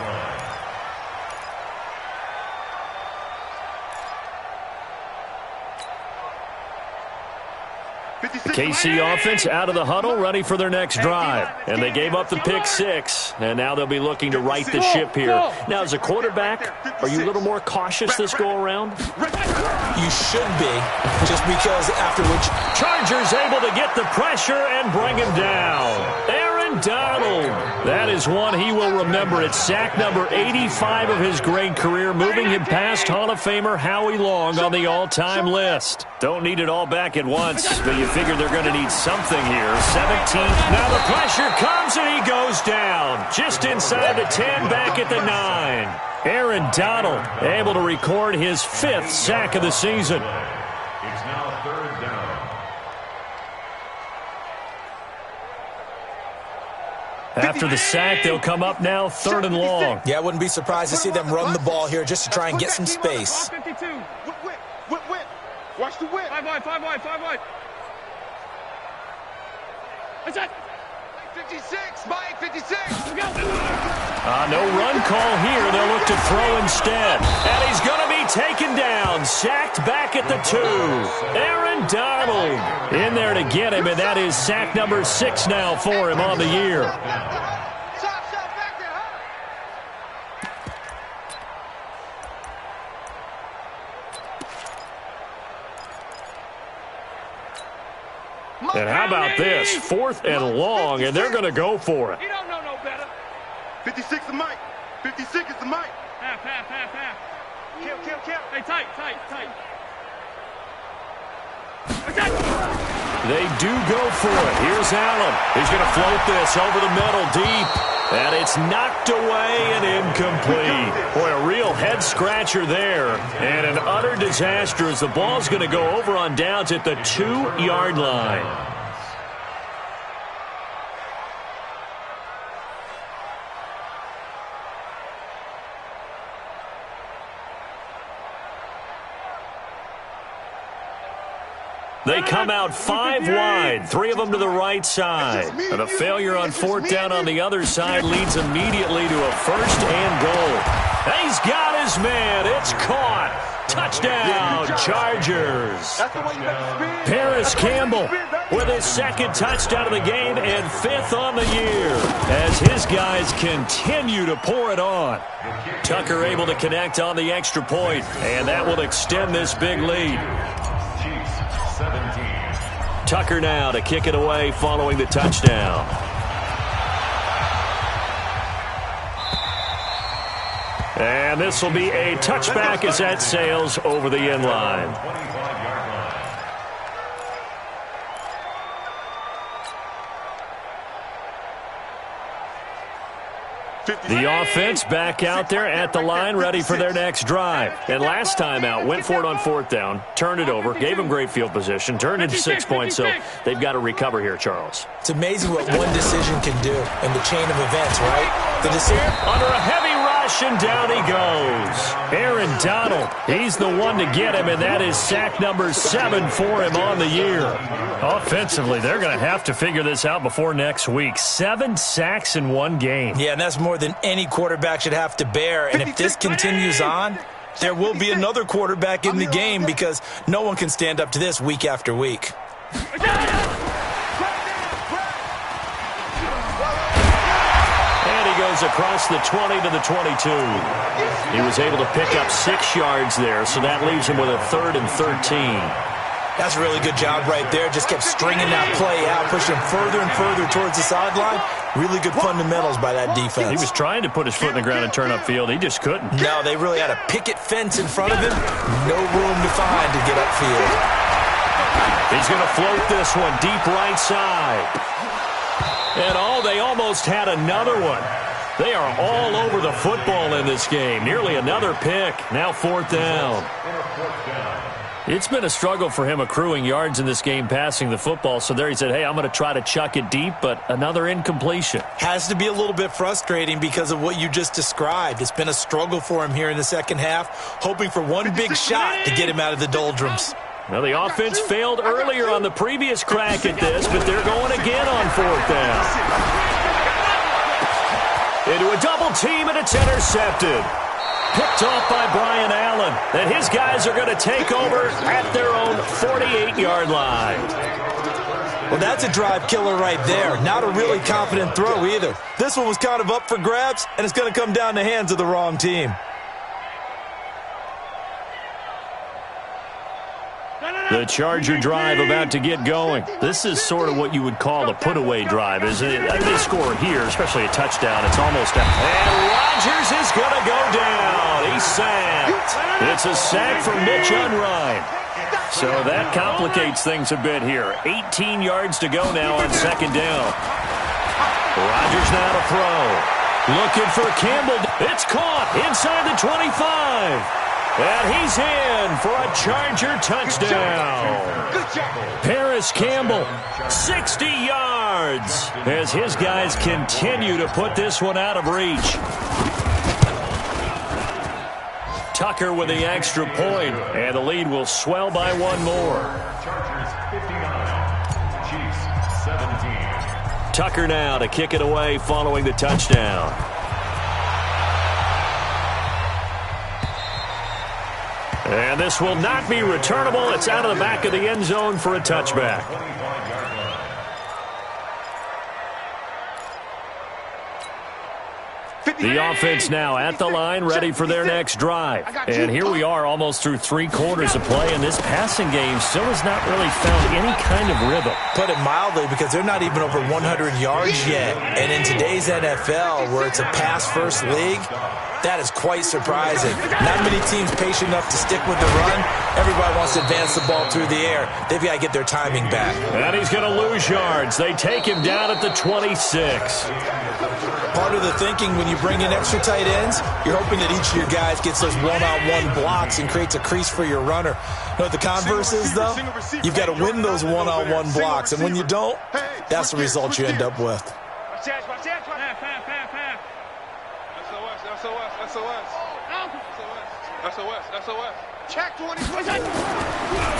S1: The KC offense out of the huddle, ready for their next drive. And they gave up the pick 6, and now they'll be looking to right the ship here. Now, as a quarterback, are you a little more cautious this go-around?
S3: You should be, just because afterwards.
S1: Chargers able to get the pressure and bring him down. Aaron Donald. That is one he will remember. It's sack number 85 of his great career, moving him past Hall of Famer Howie Long on the all-time list. Don't need it all back at once, but you figure they're going to need something here. 17th. Now the pressure comes and he goes down. Just inside the 10, back at the 9. Aaron Donald able to record his 5th sack of the season.
S4: It's now 3rd down.
S1: After the sack, they'll come up now 3rd and long.
S3: Yeah, I wouldn't be surprised to see them run the ball here just to try and get some space.
S5: 52.
S2: Whip. Watch the whip.
S5: 5 wide. That's it.
S2: 56, Mike, 56.
S1: No run call here. They'll look to throw instead. And he's going to be taken down. Sacked back at the 2. Aaron Donald in there to get him, and that is sack number 6 now for him on the year.
S2: Stop, back there,
S1: And how about this? 4th and long, and they're going to go for it.
S5: You don't know no better.
S2: 56 is Mike. 56 is the Mike.
S5: Half.
S2: Kill.
S5: Hey, tight.
S1: They do go for it. Here's Allen. He's going to float this over the middle deep. And it's knocked away and incomplete. Boy, a real head-scratcher there. And an utter disaster as the ball's going to go over on downs at the 2-yard line. They come out 5 wide, 3 of them to the right side. And a failure on 4th down on the other side leads immediately to a 1st and goal. He's got his man. It's caught. Touchdown, Chargers. Paris Campbell with his 2nd touchdown of the game and 5th on the year as his guys continue to pour it on. Tucker able to connect on the extra point, and that will extend this big lead.
S4: 17.
S1: Tucker now to kick it away following the touchdown. And this will be a touchback as that sails over the end line. The offense back out there at the line, ready for their next drive. And last time out, went for it on 4th down, turned it over, gave them great field position, turned into 6 points, so they've got to recover here, Charles.
S3: It's amazing what one decision can do in the chain of events, right? The decision
S1: under a heavy rush, and down he goes. Aaron Donald, he's the one to get him, and that is sack number 7 for him on the year. Offensively, they're going to have to figure this out before next week. 7 sacks in one game.
S3: Yeah, and that's more than any quarterback should have to bear. And if this continues on, there will be another quarterback in the game because no one can stand up to this week after week.
S1: Goes across the 20 to the 22. He was able to pick up 6 yards there, so that leaves him with a 3rd and 13.
S3: That's a really good job right there. Just kept stringing that play out, pushing him further and further towards the sideline. Really good fundamentals by that defense.
S1: He was trying to put his foot in the ground and turn upfield. He just couldn't.
S3: No, they really had a picket fence in front of him. No room to find to get upfield.
S1: He's going to float this one deep right side. And they almost had another one. They are all over the football in this game. Nearly another pick. Now 4th down. It's been a struggle for him accruing yards in this game passing the football. So there he said, hey, I'm going to try to chuck it deep, but another incompletion.
S3: Has to be a little bit frustrating because of what you just described. It's been a struggle for him here in the second half, hoping for one big shot to get him out of the doldrums.
S1: Well, the offense failed earlier on the previous crack at this, but they're going again on 4th down. Into a double team, and it's intercepted. Picked off by Brian Allen. And his guys are going to take over at their own 48-yard line.
S3: Well, that's a drive killer right there. Not a really confident throw either. This one was kind of up for grabs, and it's going to come down the hands of the wrong team.
S1: The Charger drive about to get going. This is sort of what you would call a put-away drive, isn't it? They score here, especially a touchdown. It's almost out. And Rodgers is going to go down. He's sacked. It's a sack for Mitch Unrein. So that complicates things a bit here. 18 yards to go now on 2nd down. Rodgers now to throw. Looking for Campbell. It's caught inside the 25. And he's in for a Charger touchdown. Paris Campbell, 60 yards, as his guys continue to put this one out of reach. Tucker with the extra point, and the lead will swell by one more.
S4: Chargers 59, Chiefs 17.
S1: Tucker now to kick it away following the touchdown. And this will not be returnable. It's out of the back of the end zone for a touchback. The offense now at the line, ready for their next drive. And here we are almost through 3 quarters of play, and this passing game still has not really found any kind of rhythm.
S3: Put it mildly, because they're not even over 100 yards yet. And in today's NFL, where it's a pass-first league, that is quite surprising. Not many teams patient enough to stick with the run. Everybody wants to advance the ball through the air. They've got to get their timing back.
S1: And he's going to lose yards. They take him down at the 26.
S3: Part of the thinking when you bring in extra tight ends, you're hoping that each of your guys gets those one-on-one blocks and creates a crease for your runner. You know what the converse is, though? You've got to win those one-on-one blocks, and when you don't, that's the result you end up with.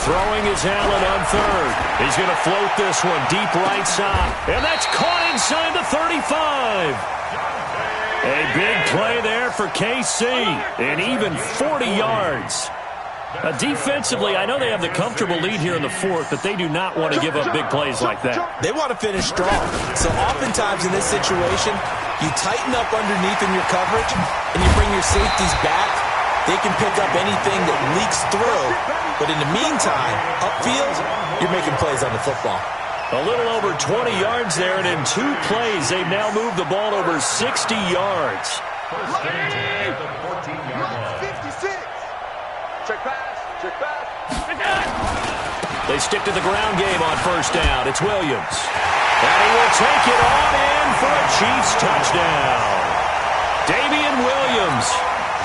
S1: Throwing is Allen on 3rd. He's going to float this one deep right side. And that's caught inside the 35. A big play there for KC. And even 40 yards. Defensively, I know they have the comfortable lead here in the 4th, but they do not want to give up big plays like that.
S3: They want to finish strong. So oftentimes in this situation, you tighten up underneath in your coverage, and you bring your safeties back. They can pick up anything that leaks through. But in the meantime, upfield, you're making plays on the football.
S1: A little over 20 yards there, and in 2 plays, they've now moved the ball over 60 yards.
S4: First and 10 at the 14-yard line.
S2: 56. Check pass. Check pass.
S1: They stick to the ground game on first down. It's Williams. And he will take it on in for a Chiefs touchdown. Damian Williams,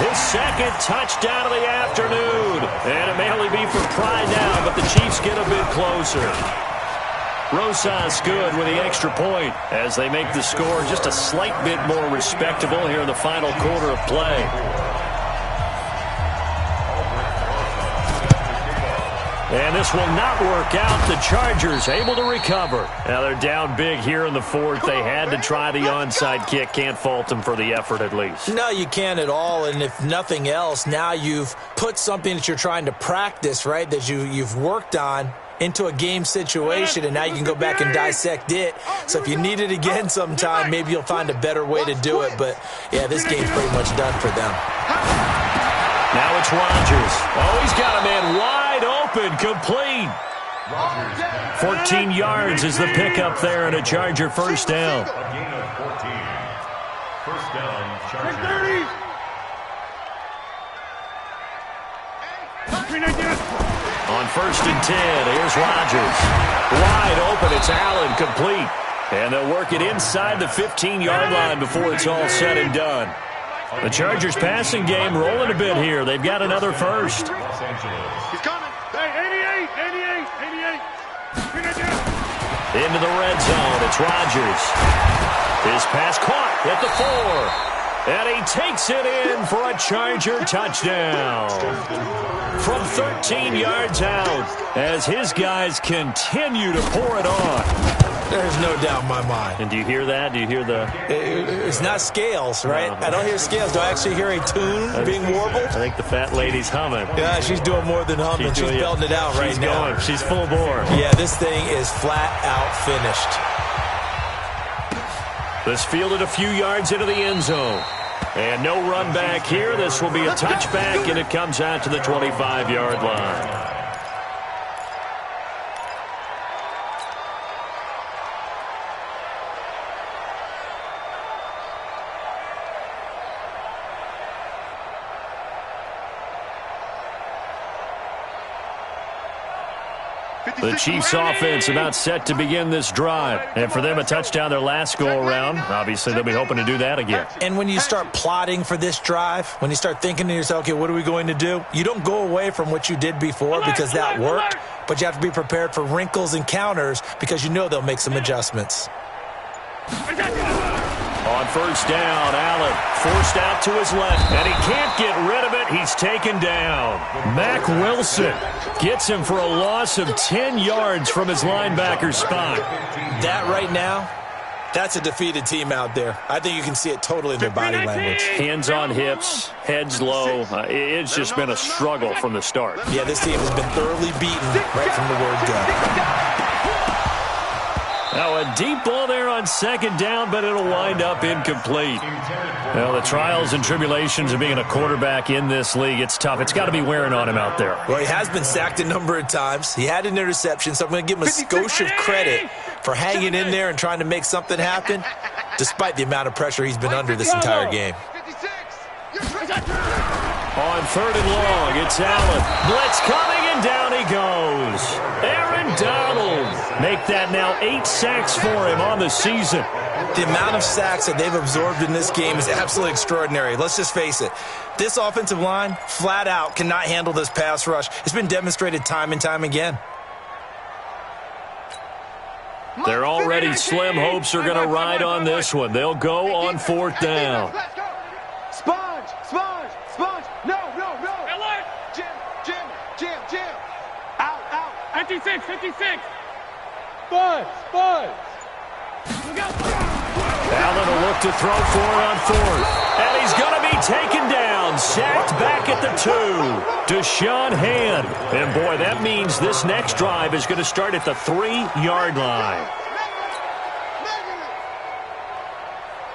S1: his second touchdown of the afternoon. And it may only be for pride now, but the Chiefs get a bit closer. Rosas good with the extra point as they make the score just a slight bit more respectable here in the final quarter of play. And this will not work out. The Chargers able to recover. Now they're down big here in the fourth. They had to try the onside kick. Can't fault them for the effort at least.
S3: No, you can't at all. And if nothing else, now you've put something that you're trying to practice, right, that you've worked on into a game situation, and now you can go back and dissect it. So if you need it again sometime, maybe you'll find a better way to do it. But, yeah, this game's pretty much done for them.
S1: Now it's Rodgers. Oh, he's got a man wide open, complete. 14 yards is the pickup there, and a Charger first down.
S4: A gain of 14. First down, Chargers.
S1: On first and 10, here's Rodgers. Wide open, it's Allen, complete. And they'll work it inside the 15-yard line before it's all said and done. The Chargers passing game rolling a bit here. They've got another first.
S4: Los Angeles.
S2: He's coming. Hey, 88.
S1: Into the red zone, it's Rodgers. His pass caught at the 4. And he takes it in for a Charger touchdown. From 13 yards out as his guys continue to pour it on.
S3: There's no doubt in my mind.
S1: And do you hear that? Do you hear the...
S3: It's not scales, right? I don't hear scales. Do I actually hear a tune being warbled?
S1: I think the fat lady's humming.
S3: Yeah, she's doing more than humming. She's belting it out right now.
S1: Going. She's full bore.
S3: Yeah, this thing is flat out finished.
S1: This fielded a few yards into the end zone. And no run back here. This will be a touchback, and it comes out to the 25-yard line. The Chiefs offense about set to begin this drive. And for them, a touchdown their last go-around. Obviously, they'll be hoping to do that again.
S3: And when you start plotting for this drive, when you start thinking to yourself, okay, what are we going to do? You don't go away from what you did before because that worked, but you have to be prepared for wrinkles and counters because you know they'll make some adjustments.
S1: On first down, Allen forced out to his left, and he can't get rid of it. He's taken down. Mack Wilson gets him for a loss of 10 yards from his linebacker spot.
S3: That right now, that's a defeated team out there. I think you can see it totally in their body language.
S1: Hands on hips, heads low. It's just been a struggle from the start.
S3: Yeah, this team has been thoroughly beaten right from the word go.
S1: Now a deep ball there on second down, but it'll wind up incomplete. Well, the trials and tribulations of being a quarterback in this league, it's tough. It's got to be wearing on him out there.
S3: Well, he has been sacked a number of times. He had an interception, so I'm going to give him a skosh of credit for hanging in there and trying to make something happen, despite the amount of pressure he's been under this entire game.
S1: On third and long, it's Allen. Blitz coming, and down he goes. Aaron Donald. Make that now 8 sacks for him on the season.
S3: The amount of sacks that they've absorbed in this game is absolutely extraordinary. Let's just face it. This offensive line, flat out, cannot handle this pass rush. It's been demonstrated time and time again.
S1: Their already slim hopes are going to ride on this one. They'll go on fourth down.
S2: Sponge. No. Jim. Out.
S5: 56. Sponge.
S1: Allen will look to throw for it on fourth. And he's going to be taken down. Sacked back at the 2. Deshaun Hand. And boy, that means this next drive is going to start at the 3-yard line.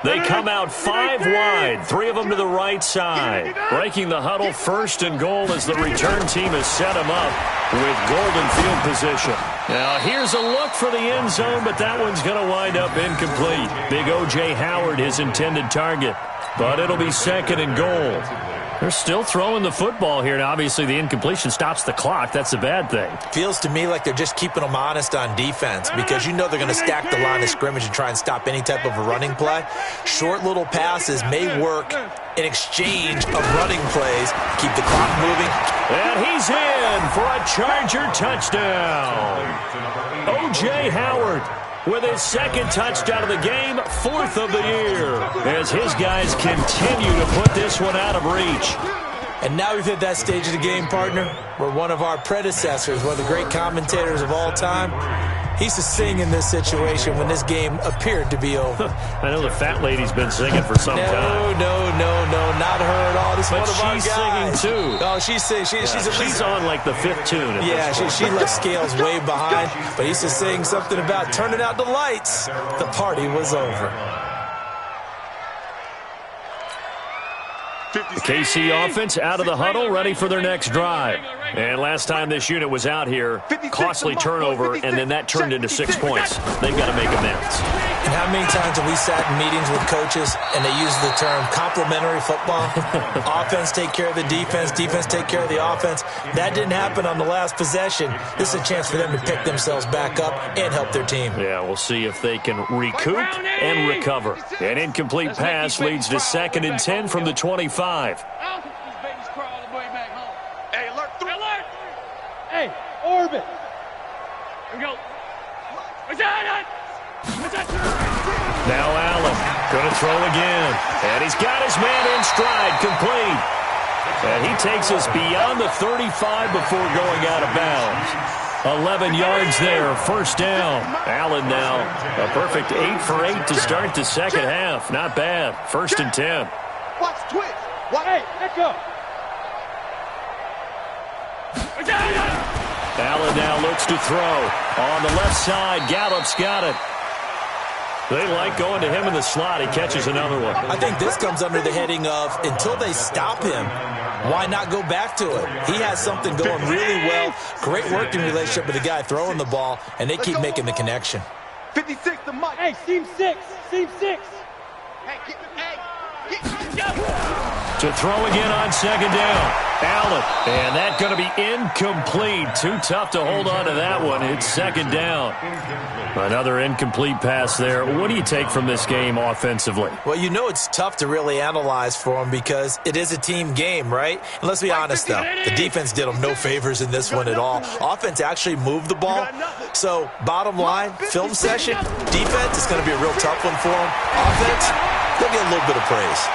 S1: They come out 5 wide, 3 of them to the right side. Breaking the huddle, first and goal as the return team has set them up with golden field position. Now here's a look for the end zone, but that one's going to wind up incomplete. Big O.J. Howard, his intended target. but it'll be 2nd and goal. They're still throwing the football here, and obviously the incompletion stops the clock. That's a bad thing.
S3: Feels to me like they're just keeping them honest on defense because you know they're going to stack the line of scrimmage and try and stop any type of a running play. Short little passes may work in exchange of running plays. Keep the clock moving.
S1: And he's in for a Charger touchdown. O.J. Howard with his 2nd touchdown of the game, 4th of the year, as his guys continue to put this one out of reach.
S3: And now we've hit that stage of the game, partner, where one of our predecessors, one of the great commentators of all time, he used to sing in this situation when this game appeared to be over.
S1: I know the fat lady's been singing for some time.
S3: No, not her at all. This is one of our guys.
S1: But she's singing, too.
S3: Oh, she's singing. She's
S1: on, like, the 5th tune.
S3: Yeah, she left Scales way behind. But he used to sing something about turning out the lights. The party was over.
S1: The KC offense out of the huddle, ready for their next drive. And last time this unit was out here, costly turnover, and then that turned into 6 points. They've got to make amends.
S3: And how many times have we sat in meetings with coaches and they use the term complementary football? Offense take care of the defense, defense take care of the offense. That didn't happen on the last possession. This is a chance for them to pick themselves back up and help their team.
S1: Yeah, we'll see if they can recoup and recover. An incomplete pass leads to 2nd and 10 from the 25.
S2: Hey, alert.
S5: Hey, orbit. Here we go.
S1: Now Allen going to throw again. And he's got his man in stride, complete. And he takes us beyond the 35 before going out of bounds. 11 yards there, 1st down. Allen now a perfect 8 for 8 to start the 2nd half. Not bad. 1st and 10.
S2: Watch twitch.
S5: Hey, let go.
S1: Allen now looks to throw. On the left side, Gallup's got it. They like going to him in the slot. He catches another one.
S3: I think this comes under the heading of until they stop him, why not go back to it? He has something going really well. Great working relationship with the guy throwing the ball, and they keep making the connection.
S2: 56 to Mike.
S5: Hey, seam 6. Seam 6.
S1: To throw again on 2nd down. Allen. And that's going to be incomplete. Too tough to hold on to that one. It's 2nd down. Another incomplete pass there. What do you take from this game offensively?
S3: Well, you know it's tough to really analyze for them because it is a team game, right? And let's be honest, though. The defense did them no favors in this one at all. Offense actually moved the ball. So, bottom line, film session, defense is going to be a real tough one for them. Offense, they'll get a little bit of praise.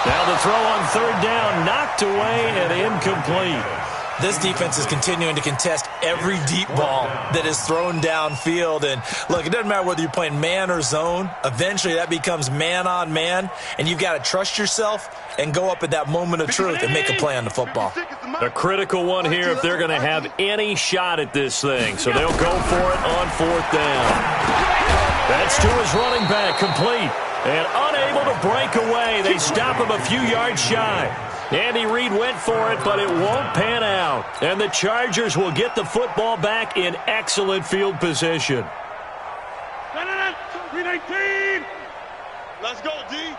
S1: Now the throw on 3rd down, knocked away and incomplete.
S3: This defense is continuing to contest every deep ball that is thrown downfield. And, look, it doesn't matter whether you're playing man or zone. Eventually, that becomes man-on-man, and you've got to trust yourself and go up at that moment of truth and make a play on the football.
S1: A critical one here if they're going to have any shot at this thing. So they'll go for it on 4th down. That's to his running back, complete. And unable to break away. They stop him a few yards shy. Andy Reid went for it, but it won't pan out. And the Chargers will get the football back in excellent field position.
S5: 319.
S2: Let's go, D.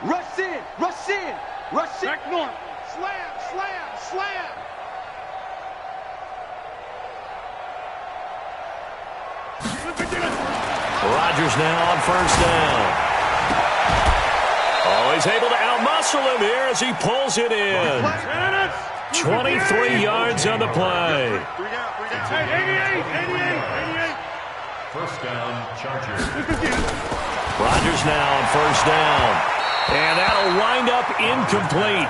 S2: Rush in. Rush in. Rush in.
S5: Back north.
S2: Slam.
S1: Rodgers now on 1st down. Oh, he's able to outmuscle him here as he pulls it in. 23 yards on the play.
S5: 88.
S4: 1st down, Chargers.
S1: Rodgers now on 1st down. And that'll wind up incomplete.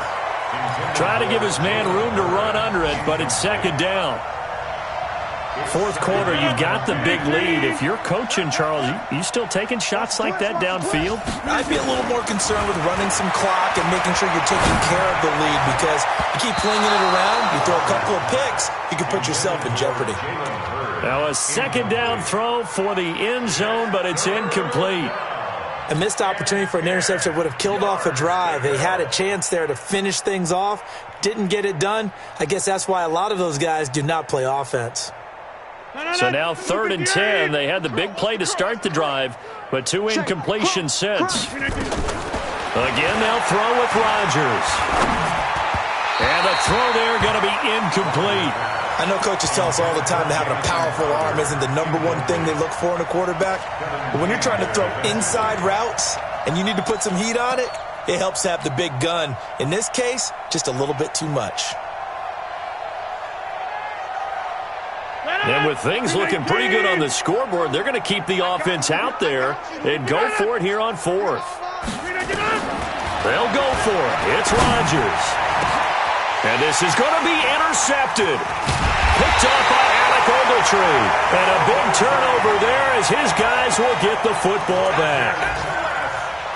S1: Try to give his man room to run under it, but it's 2nd down. 4th quarter, you've got the big lead. If you're coaching, Charles, you still taking shots like that downfield?
S3: I'd be a little more concerned with running some clock and making sure you're taking care of the lead because you keep flinging it around, you throw a couple of picks, you can put yourself in jeopardy.
S1: Now a 2nd down throw for the end zone, but it's incomplete.
S3: A missed opportunity for an interception would have killed off a drive. They had a chance there to finish things off, didn't get it done. I guess that's why a lot of those guys do not play offense.
S1: So now 3rd and 10. They had the big play to start the drive, but 2 incompletions since. Again, they'll throw with Rodgers. And the throw there going to be incomplete.
S3: I know coaches tell us all the time that having a powerful arm isn't the #1 thing they look for in a quarterback. But when you're trying to throw inside routes and you need to put some heat on it, it helps to have the big gun. In this case, just a little bit too much.
S1: And with things looking pretty good on the scoreboard, they're going to keep the offense out there and go for it here on 4th. They'll go for it. It's Rodgers. And this is going to be intercepted. Picked off by Alec Ogletree. And a big turnover there as his guys will get the football back.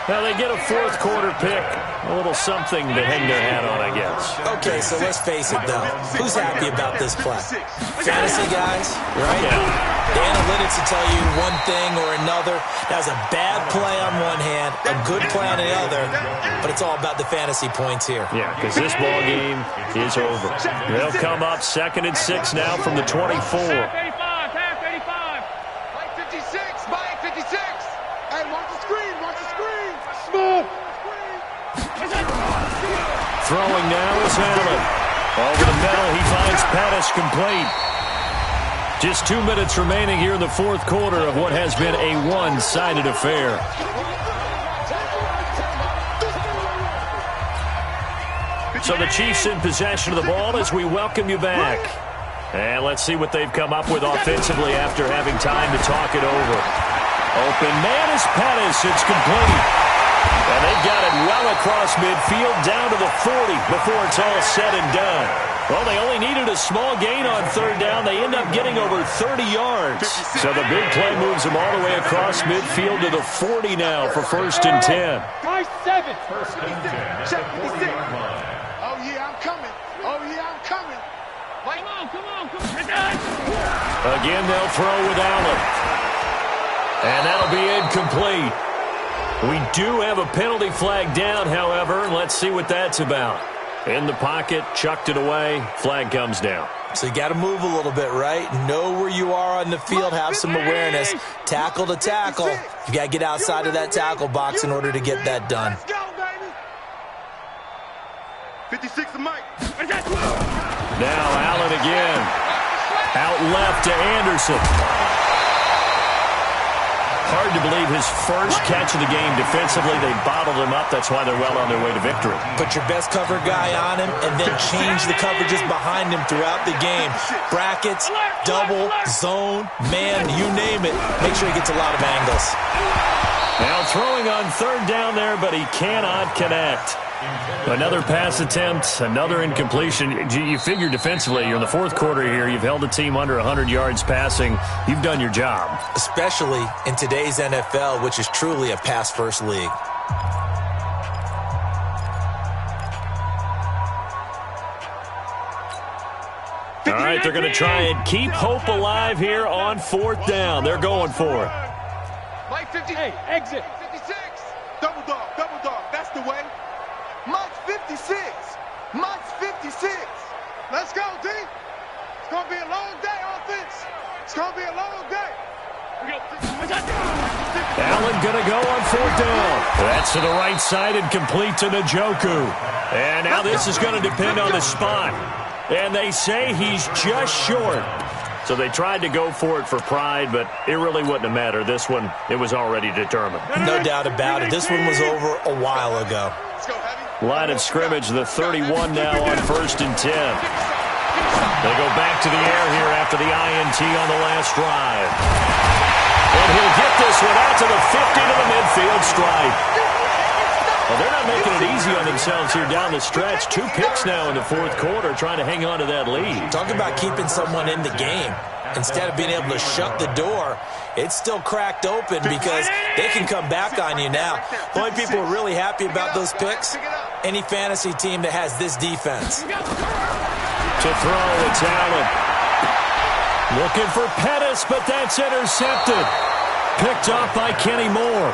S1: Now they get a 4th quarter pick. A little something to hang their hat on, I guess.
S3: Okay, so let's face it, though. Who's happy about this play? Fantasy guys, right?
S1: Yeah.
S3: The analytics will tell you one thing or another. That was a bad play on one hand, a good play on the other, but it's all about the fantasy points here.
S1: Yeah, because this ball game is over. They'll come up 2nd and 6 now from the 24.
S5: Half 85. Mike 56, Mike 56. Hey, watch the screen, watch the screen. Smooth.
S1: Throwing now is Allen. Over the middle, he finds Pettis complete. Just 2 minutes remaining here in the 4th quarter of what has been a one-sided affair. So the Chiefs in possession of the ball as we welcome you back. And let's see what they've come up with offensively after having time to talk it over. Open man is Pettis. It's complete. And they've got it well across midfield down to the 40 before it's all said and done. Well, they only needed a small gain on 3rd down. They end up getting over 30 yards. So the big play moves them all the way across midfield to the 40 now for 1st and 10.
S5: Nice 7.
S4: 1st and 10.
S5: Check 56.
S2: Oh, yeah, I'm coming. Oh, yeah, I'm coming.
S5: Come on.
S1: Again, they'll throw with Allen. And that'll be incomplete. We do have a penalty flag down, however. Let's see what that's about. In the pocket, chucked it away. Flag comes down.
S3: So you got to move a little bit, right? Know where you are on the field. Have some awareness. Tackle to tackle. You got to get outside of that tackle box in order to get that done.
S2: Let's go, baby. 56 to Mike.
S1: Now Allen again. Out left to Anderson. Hard to believe his first catch of the game defensively. They bottled him up. That's why they're well on their way to victory.
S3: Put your best cover guy on him and then change the coverages behind him throughout the game. Brackets, double, zone, man, you name it. Make sure he gets a lot of angles.
S1: Now throwing on 3rd down there, but he cannot connect. Another pass attempt, another incompletion. You figure defensively, you're in the 4th quarter here. You've held a team under 100 yards passing. You've done your job.
S3: Especially in today's NFL, which is truly a pass-first league.
S1: All right, they're going to try and keep hope alive here on 4th down. They're going for it.
S5: Mike 50. Hey, exit.
S2: 56. Double dog. That's the way. Mike 56. Mike's 56. Let's go, D. It's going to be a long day, offense. It's going to be a long day.
S1: Allen going to go on 4th down. That's to the right side and complete to Njoku. And now this is going to depend on the spot. And they say he's just short. So they tried to go for it for pride, but it really wouldn't have mattered. This one, it was already determined.
S3: No doubt about it. This one was over a while ago.
S1: Line of scrimmage, the 31 now on 1st and 10. They go back to the air here after the INT on the last drive. And he'll get this one out to the 50 to the midfield stripe. Well, they're not making it easy on themselves here down the stretch. 2 picks now in the 4th quarter trying to hang on to that lead.
S3: Talk about keeping someone in the game. Instead of being able to shut the door, it's still cracked open because they can come back on you now. The only people who are really happy about those picks, any fantasy team that has this defense.
S1: To throw, it's Allen. Looking for Pettis, but that's intercepted. Picked off by Kenny Moore.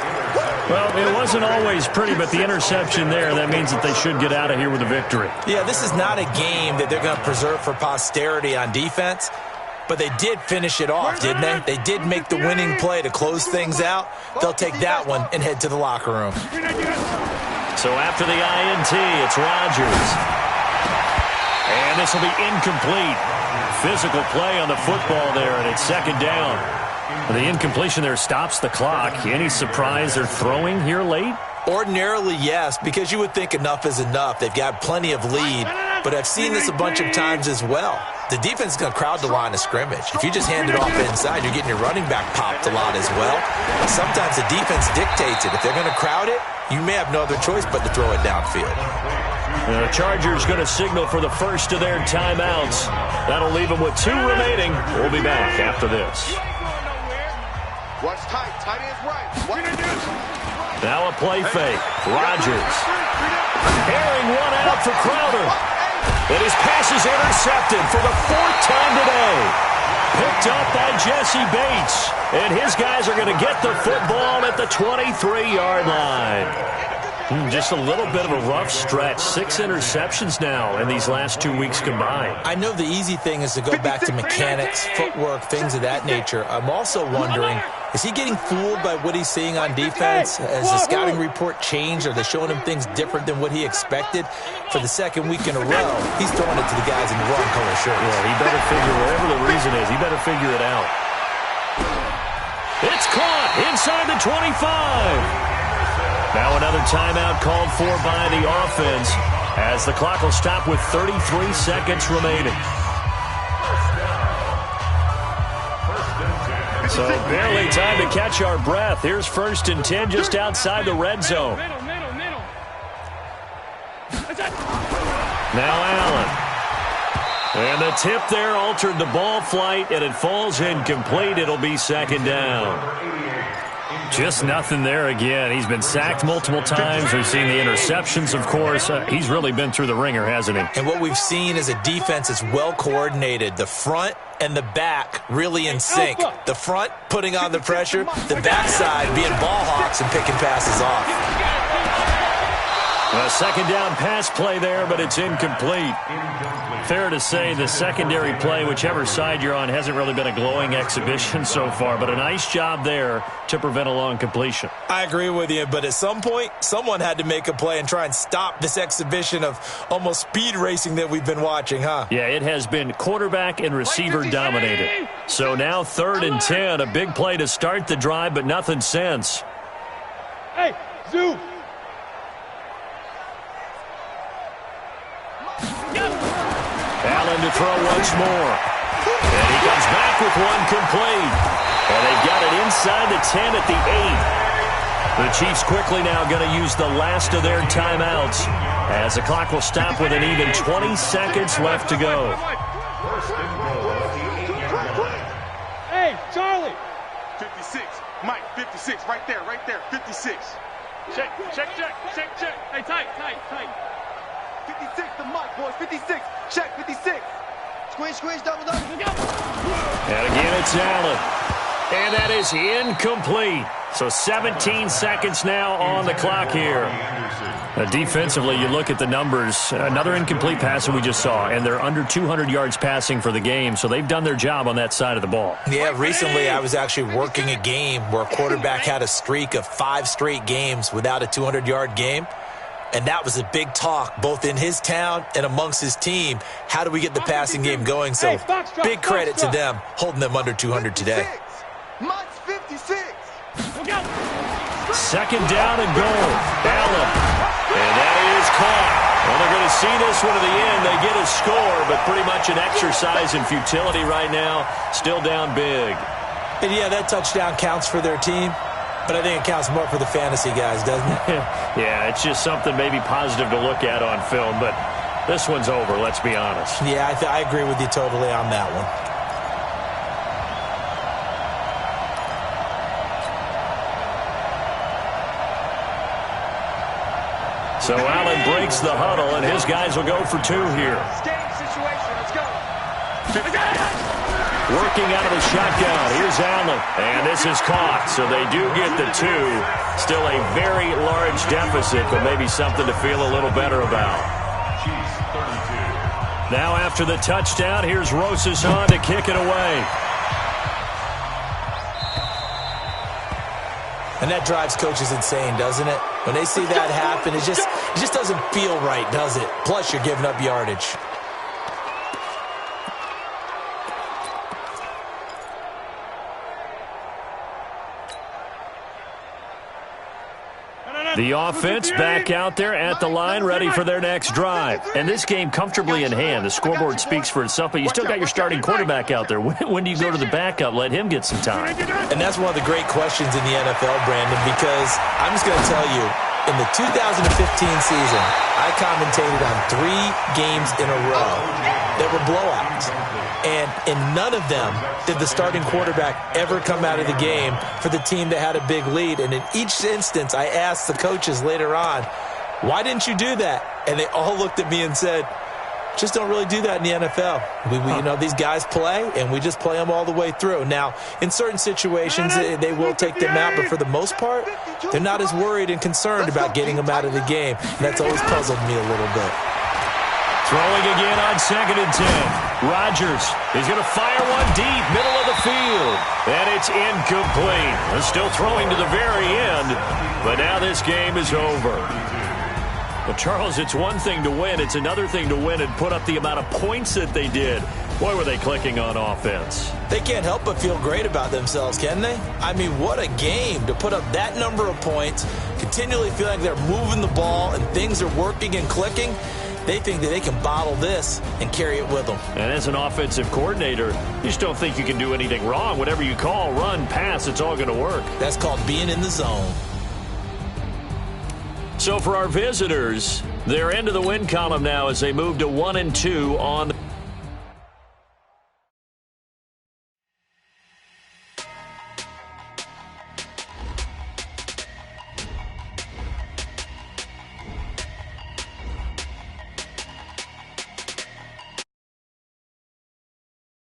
S1: Well, it wasn't always pretty, but the interception there, that means that they should get out of here with a victory.
S3: Yeah, this is not a game that they're going to preserve for posterity on defense. But they did finish it off, didn't they? They did make the winning play to close things out. They'll take that one and head to the locker room.
S1: So after the INT, it's Rodgers. And this will be incomplete. Physical play on the football there, and it's second down. The incompletion there stops the clock. Any surprise they're throwing here late?
S3: Ordinarily, yes, because you would think enough is enough. They've got plenty of lead, but I've seen this a bunch of times as well. The defense is going to crowd the line of scrimmage. If you just hand it off inside, you're getting your running back popped a lot as well. Sometimes the defense dictates it. If they're going to crowd it, you may have no other choice but to throw it downfield.
S1: The Chargers going to signal for the first of their timeouts. That'll leave them with 2 remaining. We'll be back after this.
S2: Watch tight. Tight end's right.
S1: Now a play fake. Rodgers. Airing one out for Crowder. And his pass is intercepted for the 4th time today. Picked up by Jesse Bates. And his guys are going to get the football at the 23-yard line. Just a little bit of a rough stretch. 6 interceptions now in these last 2 weeks combined.
S3: I know the easy thing is to go back to mechanics, footwork, things of that nature. I'm also wondering, is he getting fooled by what he's seeing on defense? Has the scouting report changed? Are they showing him things different than what he expected? For the 2nd week in a row, he's throwing it to the guys in the wrong color shirts.
S1: Yeah, he better figure, whatever the reason is, he better figure it out. It's caught inside the 25. Now another timeout called for by the offense as the clock will stop with 33 seconds remaining. So barely time to catch our breath. Here's 1st and 10 just outside the red zone. Now Allen. And the tip there altered the ball flight, and it falls incomplete. It'll be 2nd down. Just nothing there again. He's been sacked multiple times. We've seen the interceptions, of course. He's really been through the ringer, hasn't he?
S3: And what we've seen is a defense that's well coordinated. The front and the back really in sync. The front putting on the pressure, the backside being ball hawks and picking passes off.
S1: A 2nd down pass play there, but it's incomplete. Fair to say the secondary play, whichever side you're on, hasn't really been a glowing exhibition so far, but a nice job there to prevent a long completion.
S3: I agree with you, but at some point, someone had to make a play and try and stop this exhibition of almost speed racing that we've been watching, huh?
S1: Yeah, it has been quarterback and receiver dominated. So now 3rd and 10, a big play to start the drive, but nothing since.
S5: Hey, Zoo.
S1: Allen to throw once more. And he comes back with one complete. And they've got it inside the 10 at the 8. The Chiefs quickly now going to use the last of their timeouts as the clock will stop with an even 20 seconds left to go.
S5: Hey, Charlie.
S2: 56. Mike, 56. Right there, 56.
S5: Check. Hey, tight.
S2: 56 to Mike, boys. 56. Check, 56. Squeeze, double.
S1: And again, it's Allen. And that is incomplete. So 17 seconds now on the clock here. Defensively, you look at the numbers. Another incomplete pass that we just saw, and they're under 200 yards passing for the game, so they've done their job on that side of the ball.
S3: Yeah, recently I was actually working a game where a quarterback had a streak of 5 straight games without a 200-yard game. And that was a big talk, both in his town and amongst his team. How do we get the passing game going? So big credit to them, holding them under 200 today.
S2: Mike's 56.
S1: 2nd down and goal. Allen. And that is caught. Well, they're going to see this one to the end. They get a score, but pretty much an exercise in futility right now. Still down big.
S3: And yeah, that touchdown counts for their team. But I think it counts more for the fantasy guys, doesn't it?
S1: Yeah, it's just something maybe positive to look at on film, but this one's over, let's be honest.
S3: Yeah, I agree with you totally on that one.
S1: So Allen breaks the huddle, and his guys will go for 2 here.
S5: Game situation, let's go.
S1: Working out of the shotgun. Here's Allen. And this is caught. So they do get the 2. Still a very large deficit, but maybe something to feel a little better about. Now after the touchdown, here's Rosas on to kick it away.
S3: And that drives coaches insane, doesn't it? When they see that happen, it just doesn't feel right, does it? Plus, you're giving up yardage.
S1: The offense back out there at the line, ready for their next drive. And this game comfortably in hand. The scoreboard speaks for itself, but you still got your starting quarterback out there. When do you go to the backup? Let him get some time.
S3: And that's one of the great questions in the NFL, Brandon, because I'm just going to tell you, in the 2015 season, I commentated on 3 games in a row that were blowouts. And in none of them did the starting quarterback ever come out of the game for the team that had a big lead. And in each instance, I asked the coaches later on, why didn't you do that? And they all looked at me and said, just don't really do that in the NFL. You know, these guys play, and we just play them all the way through. Now, in certain situations, they will take them out, but for the most part, they're not as worried and concerned about getting them out of the game. And that's always puzzled me a little bit.
S1: Throwing again on 2nd and 10. Rodgers is going to fire one deep, middle of the field. And it's incomplete. They're still throwing to the very end, but now this game is over. But, Charles, it's one thing to win. It's another thing to win and put up the amount of points that they did. Boy, were they clicking on offense.
S3: They can't help but feel great about themselves, can they? I mean, what a game to put up that number of points, continually feel like they're moving the ball and things are working and clicking. They think that they can bottle this and carry it with them.
S1: And as an offensive coordinator, you just don't think you can do anything wrong. Whatever you call, run, pass, it's all going to work.
S3: That's called being in the zone.
S1: So for our visitors, they're into the win column now as they move to 1-2 on